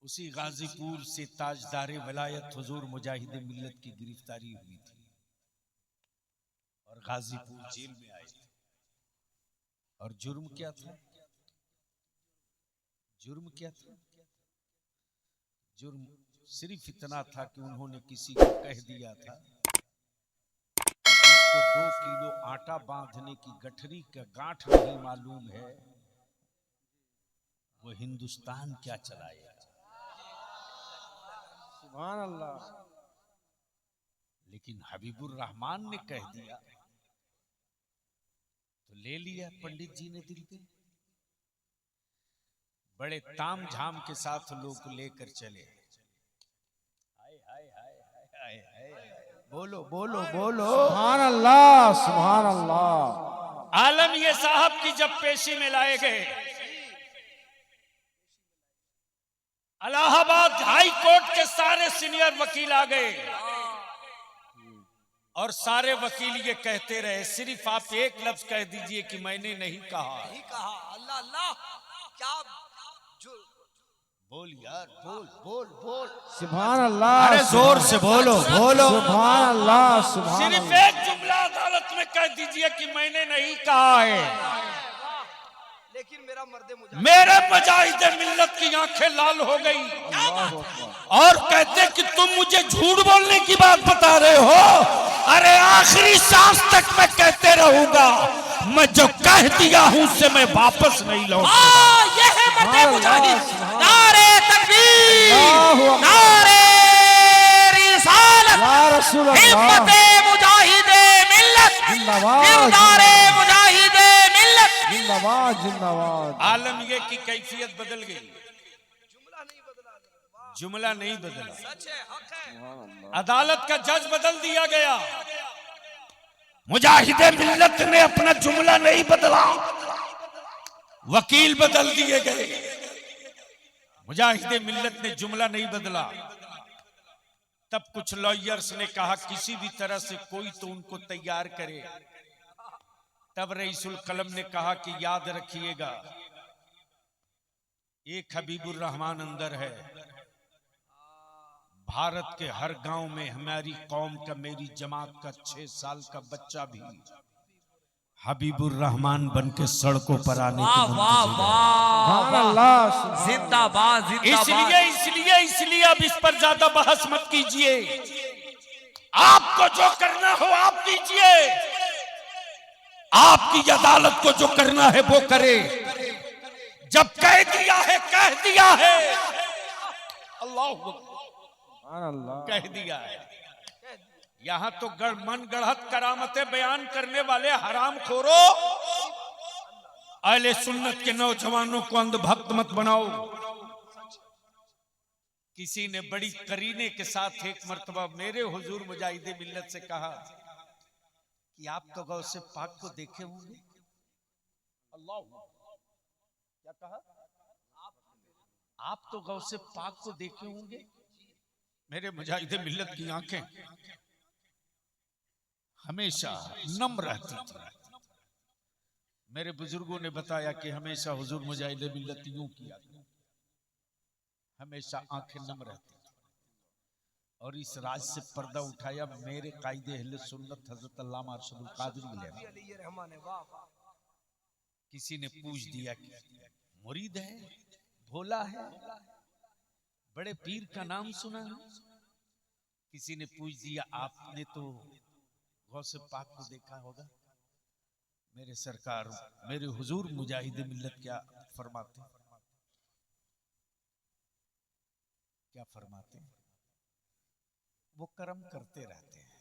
उसी गाजीपुर से ताजदारे वलायत हुजूर मुजाहिद मिल्लत की गिरफ्तारी हुई थी और गाजीपुर जेल में आए थे। और जुर्म क्या था? जुर्म क्या था? जुर्म सिर्फ इतना था कि उन्होंने किसी को कह दिया था जिसको 2 किलो आटा बांधने की गठरी का गांठ नहीं मालूम है, वो हिंदुस्तान क्या चलाएगा। सुभान अल्लाह। लेकिन हबीबुर रहमान ने कह दिया तो ले लिया पंडित जी ने दिल पे। बड़े ताम झाम के साथ लोग लेकर चले। हाय हाय हाय हाय हाय हाय, बोलो बोलो बोलो। सुभान अल्लाह, सुभान अल्लाह। आलम ये साहब की जब पेशी में लाए गए, इलाहाबाद हाई कोर्ट के सारे सीनियर वकील आ गए और सारे वकील ये कहते रहे, सिर्फ आप एक लफ्ज कह दीजिए कि मैंने नहीं कहा। अल्लाह अल्लाह, क्या बोल यार, बोल बोल बोल। सुभान अल्लाह। अरे जोर से बोलो बोलो। सुभान अल्लाह, सुभान सिर्फ अल्लाह। एक जुमला अदालत में कह दीजिए कि मैंने नहीं कहा है। लेकिन मेरे मुजाहिदे मिल्लत की आंखें लाल हो गई अल्लाहु अकबर। और कहते कि तुम मुझे झूठ बोलने की बात बता रहे हो। अरे आखिरी सांस तक मैं कहते रहूंगा, मैं जो कह दिया हूं उससे मैं वापस नहीं लौटूंगा। ये है मर्द मुजाहिद। नारे तकबीर, अल्लाहु अकबर। नारे रिसालत, या रसूल अल्लाह। हिम्मत मुजाहिदे मिल्लत, जिंदाबाद, नारे मुजाहिदे मिल्लत। जिंदाबाद जिंदाबाद। आलम ये की कैफियत बदल गई, जुमला नहीं बदला। अदालत का जज बदल दिया गया, मुजाहिदे मिल्लत ने अपना जुमला नहीं बदला, वकील बदल दिए गए। मुजाहिदे मिल्लत ने जुमला नहीं बदला। तब कुछ लॉयर्स ने कहा किसी भी तरह से कोई तो उनको तैयार करे। तब रईसुल कलम ने कहा कि याद रखिएगा, एक हबीबुर रहमान अंदर है। भारत के हर गांव में हमारी कौम का, मेरी जमात का 6 साल का बच्चा भी हबीबुर रहमान बन के सड़कों पर आने की सुभान अल्लाह, सुभान जिंदाबाद इसलिए इसलिए अब इस पर ज्यादा बहस मत कीजिए। आपको जो करना हो आप कीजिए, आपकी अदालत को जो करना है वो करे। जब कह दिया है कह दिया है, अल्लाह अल्लाह। कह दिया है। यहां तो मन गढ़त करामतें बयान करने वाले हराम खोरो, अहले सुन्नत के नौजवानों को अंधभक्त मत बनाओ। किसी ने बड़ी करीने के साथ एक मर्तबा मेरे हुजूर मुजाहिदे मिल्लत से कहा कि आप तो गौसे पाक को देखे होंगे। अल्लाह, क्या कहा? आप तो गौसे पाक को देखे होंगे। मेरे मुजाहिदे मिल्लत की आंखें हमेशा नम रहती थी। मेरे बुजुर्गों ने बताया कि हमेशा हुजूर मुजाहिदे मिल्लत यूं किया, हमेशा आंखें नम रहती थी। और इस राज से पर्दा उठाया मेरे कायदे अहले सुन्नत हजरत अल्लामा अरशदुल कादरी ने। किसी ने पूछ दिया कि मुरीद है, भोला है, बड़े पीर का नाम सुना है। किसी ने पूछ दिया आपने तो गौसे पाक को देखा होगा। मेरे सरकार, मेरे हुजूर मुजाहिदे मिल्लत क्या फरमाते हैं? क्या फरमाते हैं? वो कर्म करते रहते हैं,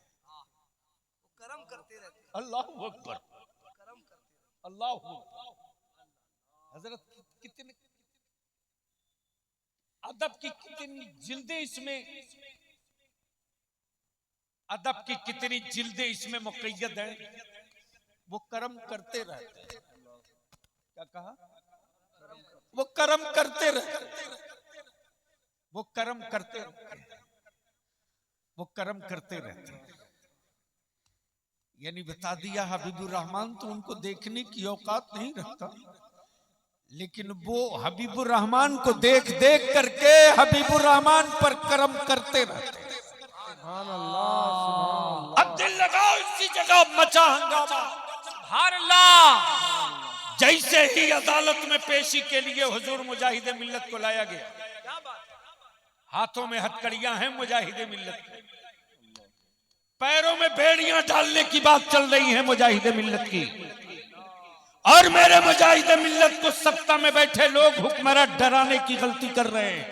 कर्म करते रहते हैं। अल्लाहु अकबर, अल्लाहु अकबर। हजरत कितने अदब की कितनी जिल्दें इसमें, अदब की कितनी जिल्दें इसमें मुक़य्यद हैं। वो कर्म करते रहते हैं। क्या कहा? वो कर्म करते रहते, वो कर्म करते रहते, वो कर्म करते रहते। यानी बता दिया हबीबुर रहमान तो उनको देखने की औकात नहीं रखता, लेकिन वो हबीबुर रहमान को देख देख करके हबीबुर रहमान पर कर्म करते रहते। सुभान अल्लाह, सुभान अब दिल लगाओ, इसी जगह मचा हंगामा। सुभान अल्लाह। जैसे ही अदालत में पेशी के लिए हुजूर मुजाहिद मिल्लत को लाया गया, हाथों में हथकड़ियां हैं मुजाहिद मिल्लत, पैरों में बेड़ियां डालने की बात चल रही है मुजाहिद मिल्लत की, और मेरे मुजाहिद मिल्लत को सत्ता में बैठे लोग हुक्मरान डराने की गलती कर रहे हैं।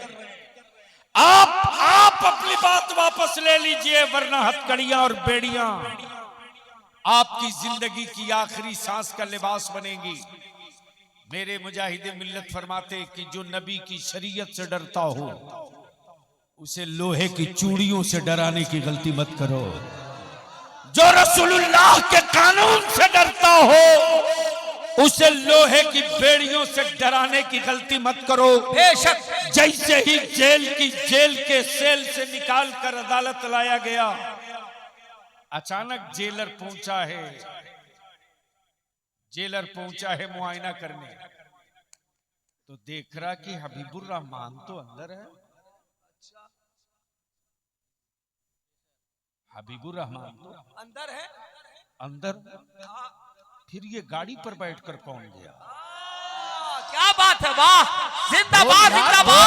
आप अपनी बात वापस ले लीजिए, वरना हथकड़ियां और बेड़ियां आपकी जिंदगी की आखिरी सांस का लिबास बनेगी। मेरे मुजाहिद मिल्लत फरमाते कि जो नबी की शरीयत से डरता हो उसे लोहे की चूड़ियों से डराने की गलती मत करो। जो रसूलुल्लाह के कानून से डरता हो उसे लोहे की बेड़ियों से डराने की गलती मत करो। बेशक जैसे ही जेल के सेल से निकाल कर अदालत लाया गया, अचानक जेलर पहुंचा है मुआयना करने, तो देख रहा कि हबीबुर रहमान तो अंदर है। हबीबुर रहमान तो अंदर, फिर ये गाड़ी पर बैठकर कौन गया? क्या बात है, वाह, जिंदाबाद जिंदाबाद,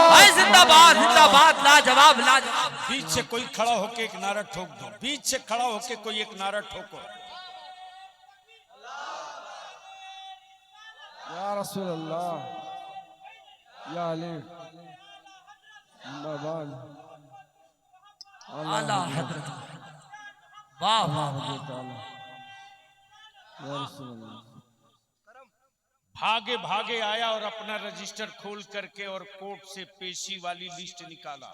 भाई जिंदाबाद जिंदाबाद, लाजवाब लाजवाब। बीच से कोई खड़ा होके एक नारा ठोक दो, बीच से खड़ा होके कोई एक नारा ठोको। या रसूल अल्लाह, या अली, जिंदाबाद। आला हजरत, वाह वाह, या रसूल अल्लाह। भागे भागे आया और अपना रजिस्टर खोल करके और कोर्ट से पेशी वाली लिस्ट निकाला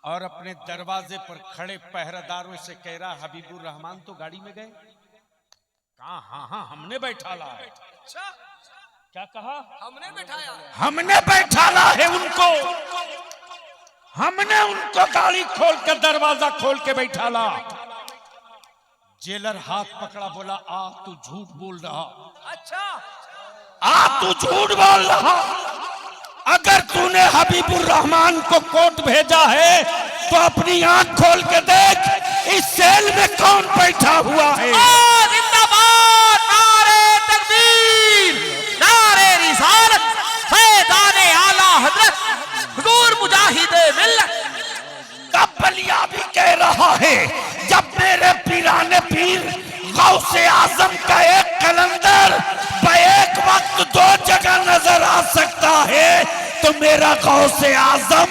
और अपने दरवाजे पर खड़े पहरेदारों से कह रहा, हबीबुर रहमान तो गाड़ी में गए? कहा हाँ हमने बैठाला है। क्या कहा? हमने बैठाला है उनको, हमने उनको गाड़ी खोल कर दरवाजा खोल के बैठाला। जेलर हाथ पकड़ा, बोला आ तू झूठ बोल रहा, तू झूठ बोल रहा। अगर तूने हबीबुर रहमान को कोर्ट भेजा है तो अपनी आंख खोल के देख, इस सेल में कौन बैठा हुआ है। जिंदाबाद, नारे तकबीर, नारे रिसालत, फैज़ाने आला हजरत हुजूर मुजाहिद मिल्लत। कब्बलिया भी कह रहा है, जब मेरे पीराने पीर गौसे आजम का एक कलंदर एक वक्त दो जगह नजर आ सकता है, तो मेरा गौसे आजम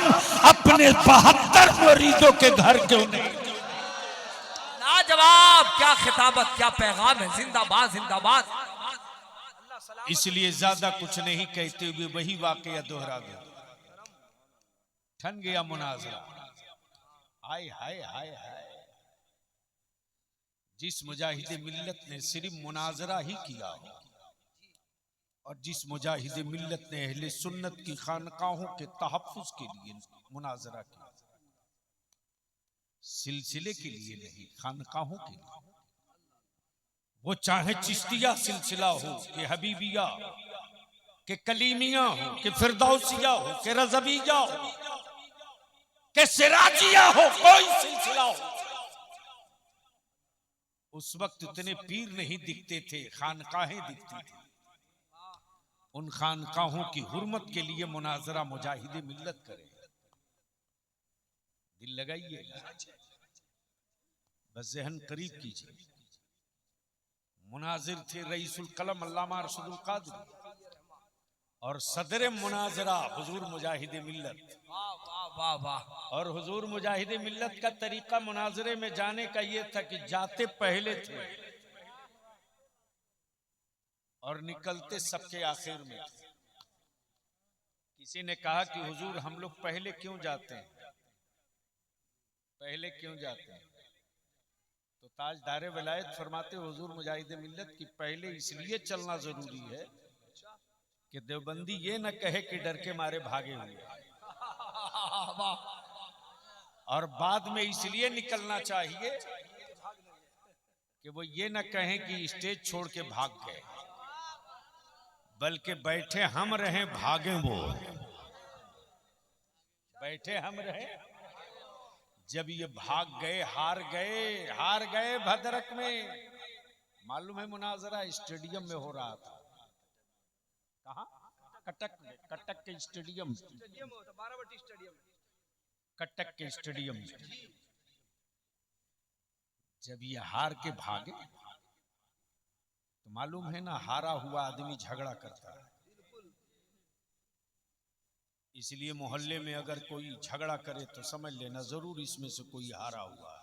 अपने 72 मुरीदों के घर क्यों नहीं? लाजवाब, क्या खिताबत, क्या पैगाम है, जिंदाबाद जिंदाबाद। इसलिए ज्यादा कुछ नहीं कहते हुए वही वाकया दोहरा गया। ठन गया मुनाजरा। हाय हाय हाय हाय, जिस मुजाहिद मिल्लत ने सिर्फ मुनाजरा ही किया हो और जिस मुजाहिद मिल्लत ने अहले सुन्नत की खानकाहों के तहफ्फुज के लिए मुनाजरा किया, सिलसिले के लिए नहीं, खानकाहों के लिए। वो चाहे चिश्तिया सिलसिला हो कि हबीबिया कि कलीमिया हो कि फिरदौसिया हो कि रज़बिया हो कि सिराजिया हो, कोई सिलसिला हो, उस वक्त इतने पीर नहीं दिखते थे, खानकाहें दिखती थी। उन खानकाहों की हुर्मत के लिए मुनाजरा मुजाहिद मिल्लत करे। दिल लगाइए, बस ज़हन करीब कीजिए। मुनाजिर थे रईसुल कलम अल्लामा अरशदुल कादरी और सदर मुनाजरा हुजूर मुजाहिद मिल्लत। वाह वाह। और हुजूर मुजाहिद मिल्लत का तरीका मुनाजरे में जाने का ये था कि जाते पहले थे और निकलते सबके आखिर में थे। किसी ने कहा कि हुजूर हम लोग पहले क्यों जाते हैं, पहले क्यों जाते हैं? तो ताजदारे विलायत फरमाते हुजूर मुजाहिद मिल्लत की पहले इसलिए चलना जरूरी है कि देवबंदी ये न कहे कि डर के मारे भागे हुए, और बाद में इसलिए निकलना चाहिए कि वो ये न कहें कि स्टेज छोड़ के भाग गए, बल्कि बैठे हम रहे भागे वो, बैठे हम रहे। जब ये भाग गए, हार गए भद्रक में, मालूम है मुनाजरा स्टेडियम में हो रहा था। कहा? कटक में, कटक के स्टेडियम, बाराबटी स्टेडियम, कटक के स्टेडियम में। जब ये हार के भागे तो मालूम है ना, हारा हुआ आदमी झगड़ा करता है। इसलिए मोहल्ले में अगर कोई झगड़ा करे तो समझ लेना जरूर इसमें से कोई हारा हुआ है।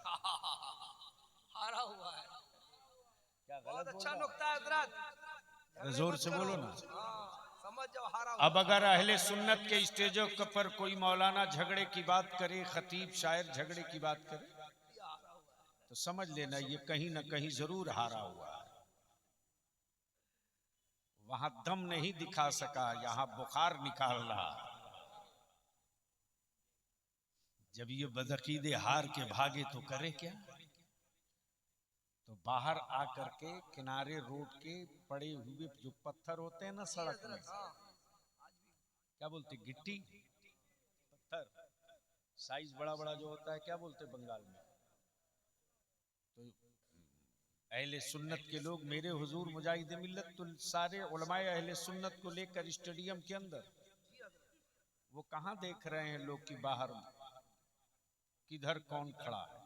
हारा हुआ है। क्या बहुत अच्छा नुक्ता है हजरत, जोर से बोलो ना। समझ जाओ हारा हुआ। अब अगर अहले सुन्नत के स्टेजों पर कोई मौलाना झगड़े की बात करे, खतीब शायर झगड़े की बात करे, तो समझ लेना ये कहीं ना कहीं जरूर हारा हुआ है। वहां दम नहीं दिखा सका, यहाँ बुखार निकाल रहा। जब ये बदअकीदे हार के भागे तो करे क्या? तो बाहर आकर के किनारे रोड के पड़े हुए जो पत्थर होते हैं ना सड़क में, क्या बोलते, गिट्टी पत्थर, साइज बड़ा बड़ा जो होता है, क्या बोलते बंगाल में। तो अहले सुन्नत के लोग, मेरे हुजूर मुजाहिद मिल्लत, तो सारे उलमाए अहले सुन्नत को लेकर स्टेडियम के अंदर, वो कहाँ देख रहे हैं लोग कि बाहर किधर कौन खड़ा है।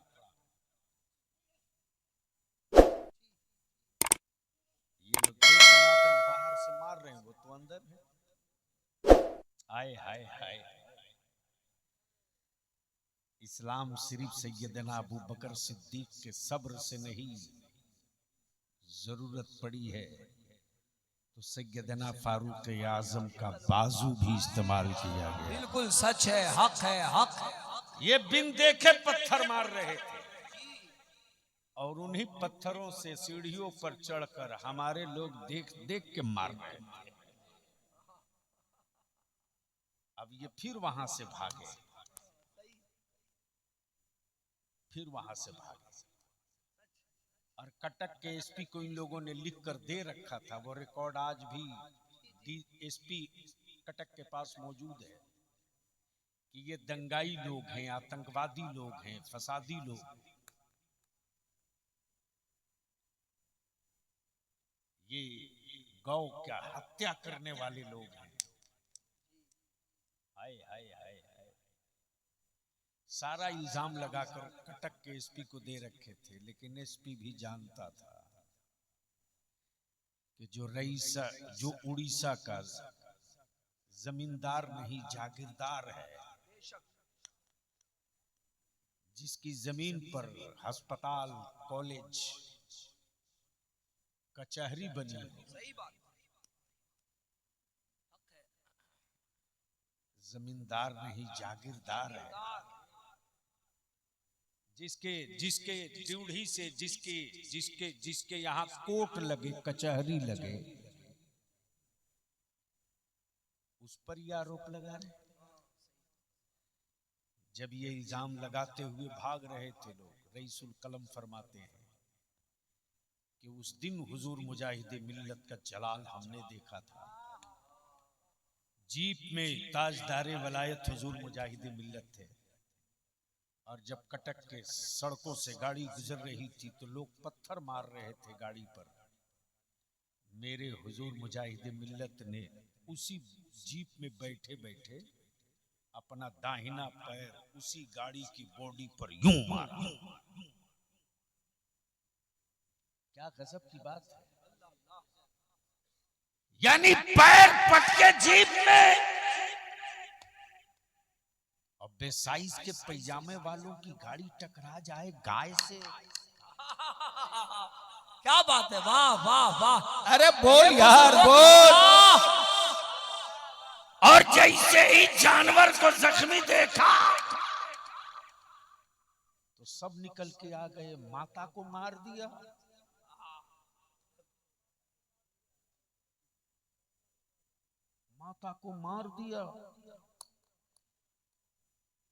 ये लोग बाहर से मार रहे हैं, वो तो अंदर है। हाय हाय हाय, इस्लाम सिर्फ सैयदना अबू बकर सिद्दीक के सब्र से नहीं, जरूरत पड़ी है तो सैयदना फारूक आजम का बाजू भी इस्तेमाल किया गया। बिल्कुल सच है, हक है, हक है। ये बिन देखे पत्थर मार रहे थे और उन्हीं पत्थरों से सीढ़ियों पर चढ़कर हमारे लोग देख देख के मार रहे थे। अब ये फिर वहां से भागे, फिर वहां से भागे। और कटक के एसपी को इन लोगों ने लिख कर दे रखा था, वो रिकॉर्ड आज भी एसपी कटक के पास मौजूद है कि ये दंगाई लोग हैं, आतंकवादी लोग हैं, फसादी लोग, ये गौ क्या हत्या करने वाले लोग हैं। हाय हाय हाय हाय, सारा इल्जाम लगाकर कटक के एसपी को दे रखे थे। लेकिन एसपी भी जानता था कि जो उड़ीसा का जमींदार नहीं जागीरदार है, जिसकी जमीन पर अस्पताल, कॉलेज, कचहरी बनी, सही बात, जमींदार नहीं जागीरदार है। जिसके जिसके ड्यूढ़ी से जिसके जिसके जिसके यहाँ कोर्ट लगे, कचहरी लगे, उस पर ये आरोप लगा रहे। जब ये इल्जाम लगाते हुए भाग रहे थे लोग, रईसुल कलम फरमाते हैं कि उस दिन हुजूर मुजाहिद मिल्लत का जलाल हमने देखा था। जीप में ताजदारे वलायत हुजूर मुजाहिद मिल्लत थे, और जब कटक के सड़कों से गाड़ी गुजर रही थी तो लोग पत्थर मार रहे थे गाड़ी पर। मेरे हुजूर मुजाहिद मिल्लत ने उसी जीप में बैठे बैठे अपना दाहिना पैर उसी गाड़ी की बॉडी पर यूं मारा। क्या गजब की बात है। यानी पैर पटके जीप में, और बेसाइज के पैजामे वालों की गाड़ी टकरा जाए गाय से। क्या बात है, वाह वाह वाह। अरे बोल यार बोल। और जैसे ही जानवर को जख्मी देखा तो सब निकल के आ गए, माता को मार दिया। माता को मार दिया।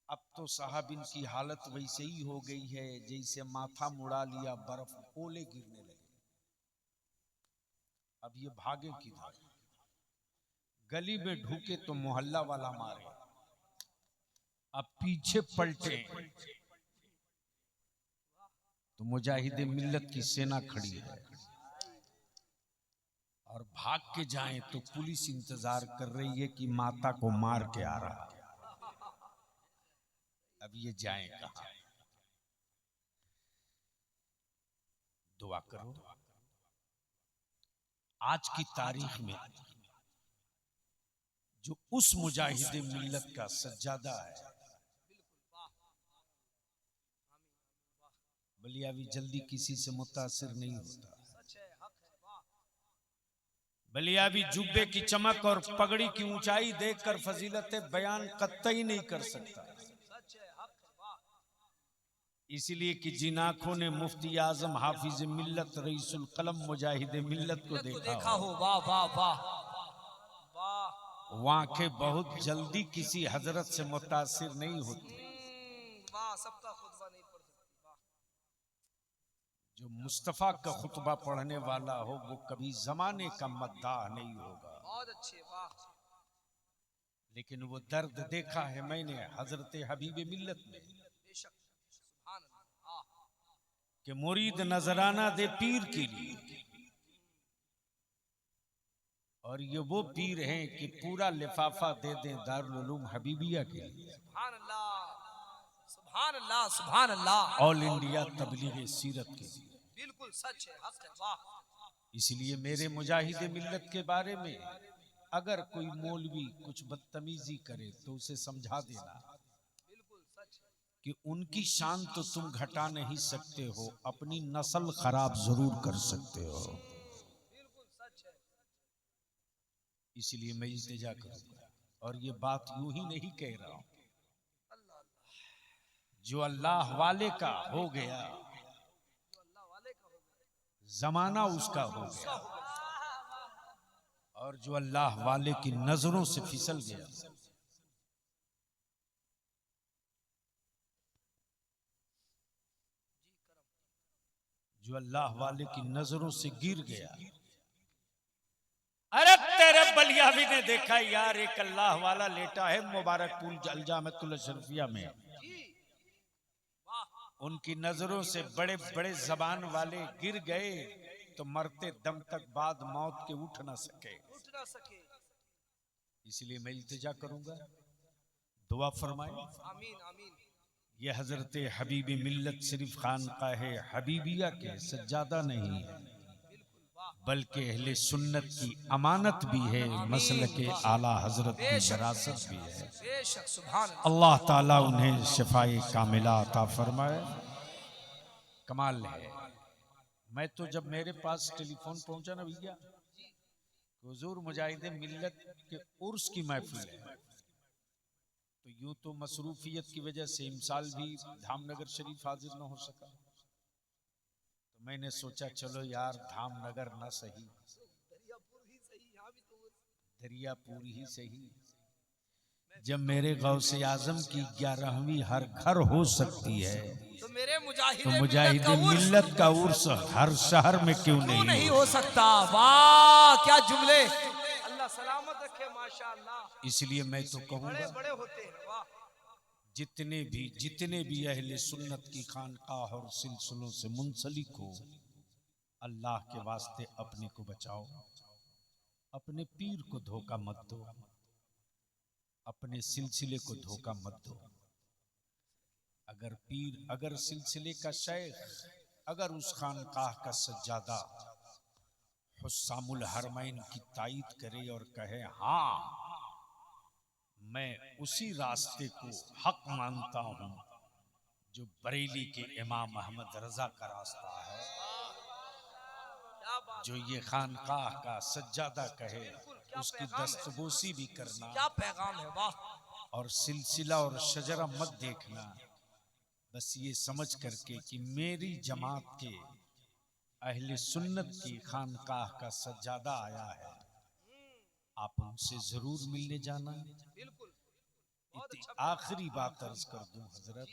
अब तो साहब इनकी हालत वैसे ही हो गई है जैसे माथा मुड़ा लिया, बर्फ ओले गिरने लगे। अब ये भागे किधर? गली में ढूके तो मोहल्ला वाला मारे, अब पीछे पलटे तो मुजाहिद मिल्लत की सेना खड़ी है। भाग के जाएं तो पुलिस इंतजार कर रही है कि माता को मार के आ रहा है। अब ये जाएं कहां? दुआ करो आज की तारीख में जो उस मुजाहिद मिल्लत का सज्जादा है, बलियावी जल्दी किसी से मुतासिर नहीं होता। बलियावी जुब्बे की चमक और पगड़ी की ऊंचाई देखकर फजीलत बयान कतई नहीं कर सकता। इसलिए कि जिन आंखों ने मुफ्ती आजम हाफिज मिल्लत रईसुल कलम मुजाहिद मिल्लत को देखा हो, वाह वाह वाह वो आंखें बहुत जल्दी किसी हजरत से मुतासिर नहीं होती। वाह, सबका खुतबा नहीं पढ़ सकती। वाह, जो मुस्तफा का खुतबा पढ़ने वाला हो वो कभी जमाने का मद्दाह नहीं होगा। बहुत अच्छे, वाह। लेकिन वो दर्द देखा है मैंने हजरत हबीब मिल्लत में बेशक, सुभान अल्लाह। कि मुरीद नजराना दे पीर के लिए, और ये वो पीर हैं कि पूरा लिफाफा दे दें दारुल उलूम हबीबिया के लिए। सुभान अल्लाह, सुभान अल्लाह, सुभान अल्लाह। ऑल इंडिया तबलीग सीरत के लिए। बिल्कुल सच है, हक है, वाह। इसलिए मेरे मुजाहिद मिल्लत के बारे में अगर कोई मौलवी कुछ बदतमीजी करे तो उसे समझा देना बिल्कुल सच है। कि उनकी शान तो तुम घटा नहीं सकते हो, अपनी नस्ल खराब जरूर कर सकते हो। बिल्कुल सच है। इसलिए मैं इल्तिजा करूंगा, और ये बात यूं ही नहीं कह रहा हूं। अल्लाह अल्लाह, जो अल्लाह वाले का हो गया, जो अल्लाह वाले का हो गया, जमाना उसका हो गया, और जो अल्लाह वाले की नजरों से फिसल गया, जो अल्लाह वाले की नजरों से गिर गया। अरे तेरे बलियावी ने देखा यार, एक अल्लाह वाला लेटा है मुबारकपुर अलजामतुल शरीफिया में, उनकी नजरों से बड़े बड़े जबान वाले गिर गए तो मरते दम तक बाद मौत के उठ ना सके। उठ ना सके। इसलिए मैं इल्तिजा करूंगा, दुआ फरमाए। आमीन आमीन। ये हजरत हबीब मिल्लत सिर्फ खानकाह हबीबिया के सज्जादा नहीं है, बल्कि अहले सुन्नत की अमानत भी है, मसल के आला हजरत की विरासत भी है। बेशक, सुभान अल्लाह ताला उन्हें शिफाए कामिला अता फरमाए। कमाल है। मैं तो जब मेरे पास टेलीफोन पहुंचा ना भैया, हुजूर मुजाहिद मिल्लत के उर्स की महफिल है, तो यूं तो मसरूफियत की वजह से इमसाल भी धामनगर शरीफ हाजिर न हो सका, तो मैंने सोचा चलो यार धामनगर ना सही, दरियापुर ही सही। जब मेरे गौसे आजम की 11वीं हर घर हो सकती है, तो मेरे तो मुजाहिद मिल्लत का उर्स हर शहर में क्यों नहीं हो सकता। वाह, क्या जुमले। अल्लाह सलामत रखे, माशाअल्लाह। इसलिए मैं तो बड़े कहूँगा बड़े होते हैं, वाह। जितने भी अहले सुन्नत की खानकाह और सिलसिलों से मुंसलिक हो, अल्लाह के वास्ते अपने को बचाओ, अपने पीर को धोखा मत दो, अपने सिलसिले को धोखा मत दो। अगर पीर, अगर सिलसिले का शेख, अगर उस खानकाह का सज्जादा हुस्सामुल हरमैन की तायीद करे और कहे हाँ मैं उसी रास्ते को हक मानता हूं जो बरेली के इमाम अहमद रजा का रास्ता है, जो ये खानकाह का सज्जादा कहे उसकी दस्तबोसी भी करना, क्या पैगाम है, वाह। और सिलसिला और शजरा मत देखना, बस ये समझ करके कि मेरी जमात के अहले सुन्नत की खानकाह का सज्जादा आया है, आप उनसे जरूर मिलने जाना। बिल्कुल। आखिरी बात अर्ज कर दूं हजरत,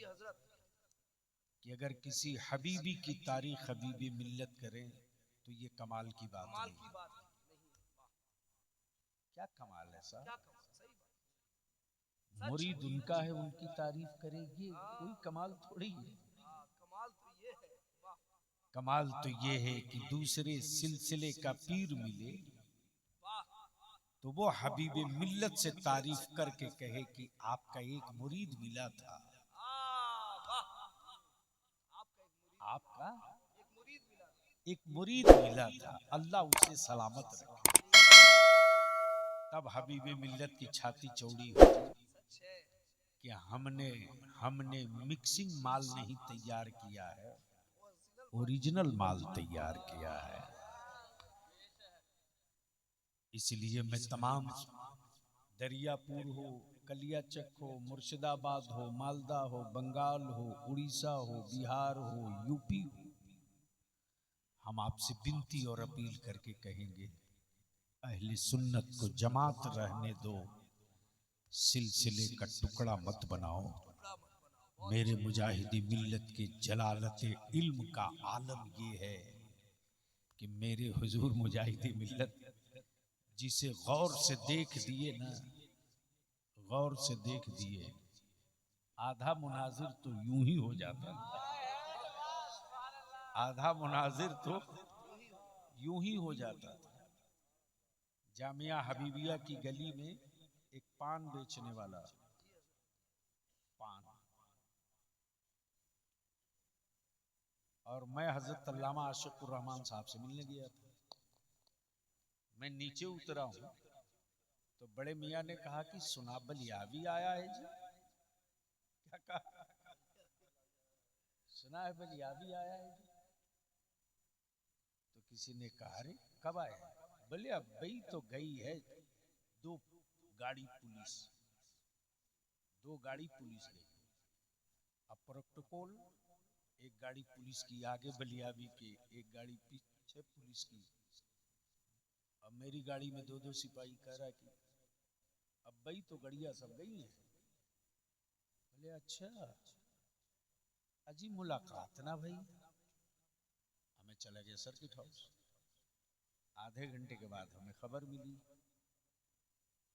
कि अगर किसी हबीबी की तारीख हबीबी मिल्लत करें तो ये कमाल की बात नहीं। क्या कमाल है साहब, मुरीद उनका है, उनकी तारीफ करेगी, कोई कमाल थोड़ी है। कमाल तो ये है कि दूसरे सिलसिले का पीर मिले तो वो हबीब मिल्लत से तारीफ करके कहे कि आपका एक मुरीद मिला था, आपका एक मुरीद मिला था, अल्लाह उसे सलामत रखे। तब हबीब मिल्लत की छाती चौड़ी हुई कि हमने मिक्सिंग माल नहीं तैयार किया है, ओरिजिनल माल तैयार किया है। इसलिए मैं तमाम दरियापुर हो, कलियाचक हो, मुर्शिदाबाद हो, मालदा हो, बंगाल हो, उड़ीसा हो, बिहार हो, यूपी हो, हम आपसे विनती और अपील करके कहेंगे, अहले सुन्नत को जमात रहने दो, सिलसिले का टुकड़ा मत बनाओ। मेरे मुजाहिदी मिल्लत के जलालत इल्म का आलम ये है कि मेरे हुजूर मुजाहिदी मिल्लत जिसे गौर से देख दिए ना, गौर से देख दिए, आधा मुनाजिर तो यूं ही हो जाता, आधा मुनाजिर तो यूं ही हो जाता था। जामिया हबीबिया की गली में एक पान बेचने वाला, पान, और मैं हजरत अल्लामा आशिकुर रहमान साहब से मिलने गया था। मैं नीचे उतरा हूं तो बड़े मियाँ ने कहा कि सुना बलियावी आया है जी। क्या कहा? सुना है बलियावी आया है जी। तो किसी ने कहा अरे कब आया? बोले अब भाई तो गई है, दो गाड़ी पुलिस गई। अब प्रोटोकॉल, एक गाड़ी पुलिस की आगे बलियावी के, एक गाड़ी पीछे पुलिस की। अब मेरी गाड़ी में दो सिपाही कह रहा है कि अब भाई तो गड़िया सब गई है। बोले अच्छा, अजी मुलाकात ना भाई। हमें चला गया सर्किट हाउस। आधे घंटे के बाद हमें खबर मिली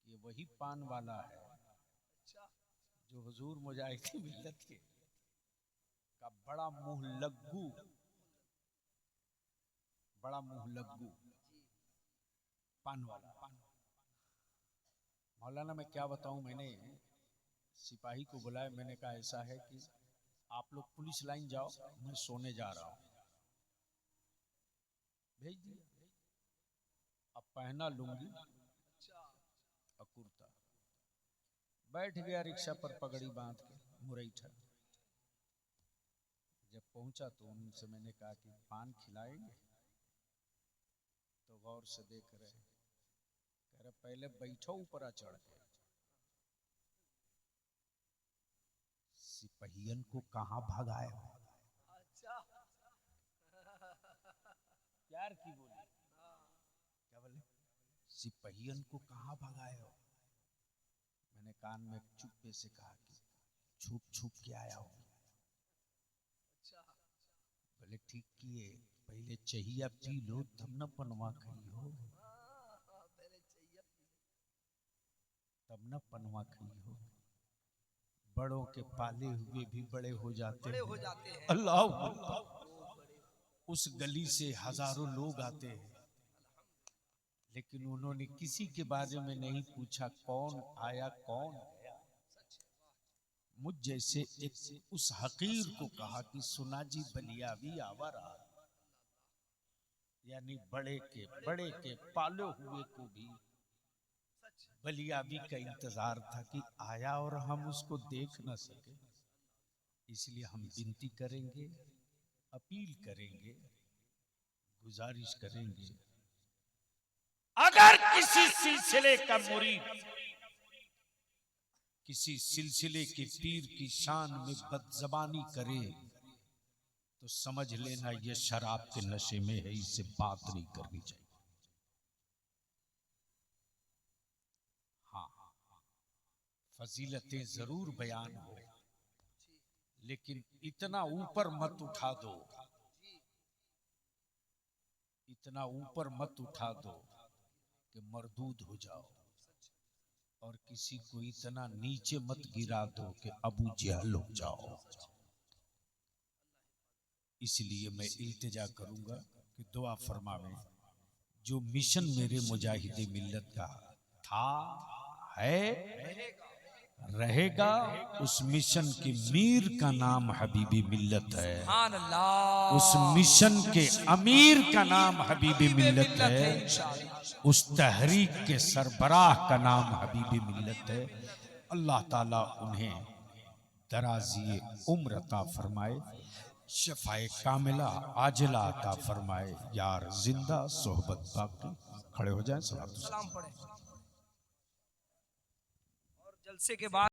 कि वही पान वाला है जो हुजूर मुजाहिदी मिल्लत के का बड़ा मुंह लग्गू पान वाला। मौलाना मैं क्या बताऊं, मैंने सिपाही को बुलाया, मैंने कहा ऐसा है कि आप लोग पुलिस लाइन जाओ, मैं सोने जा रहा हूं। भेज दिया। अब पहना लुंगी और कुर्ता, बैठ गया रिक्शा पर पगड़ी बांध के मुरैठा। जब पहुंचा तो उनसे मैंने कहा कि पान खिलाएंगे? तो गौर से देख रहे, कह रहे पहले बैठो ऊपर चढ़ के। सिपहियन को कहां भगाए हो? प्यार की बोली, क्या बोले? सिपहियन को कहां भगाए हो? मैंने कान में चुप्पे से कहा कि छुप के आया हूं। बोले ठीक किए, पहले चाहिया पी लो तब न पनवा खाई हो, तब न पनवा खाई हो। बड़ों के पाले हुए भी बड़े हो जाते हैं। अल्लाह अकबर। उस गली से हजारों लोग आते हैं, लेकिन उन्होंने किसी के बारे में नहीं पूछा कौन आया कौन गया। मुझ जैसे एक उस हकीर को कहा कि सुना जी बलियावी आवा रहा, यानी बड़े के पाले हुए को भी बलियावी का इंतजार था कि आया और हम उसको देख न सके। इसलिए हम विनती करेंगे, अपील करेंगे, गुजारिश करेंगे, अगर किसी सिलसिले का मुरीद किसी सिलसिले के पीर की शान में बदजबानी करे तो समझ लेना ये शराब के नशे में है, इससे बात नहीं करनी चाहिए। हाँ, फजीलतें जरूर बयान हो, लेकिन इतना ऊपर मत उठा दो, इतना ऊपर मत उठा दो कि मरदूद हो जाओ, और किसी को इतना नीचे मत गिरा दो कि अबू जहल हो जाओ। इसलिए मैं इल्तिजा करूंगा कि दुआ फरमावें। जो मिशन मेरे मुजाहिदे मिल्लत का था, है, रहेगा। उस मिशन की मीर का नाम हबीबी मिल्लत है। सुभान अल्लाह। उस मिशन के अमीर का नाम हबीबी मिल्लत है। इंशाअल्लाह। उस तहरीक के सरबराह का नाम हबीबी मिल्लत है। अल्लाह ताला उन्हें दराज़ी उम्र अता फरमाए, शफ़ाए कामिला आजिला अता फरमाए। यार जिंदा सोहबत बाकी। खड़े हो जाएं, सलाम। सलाम पढ़े और जलसे के बाद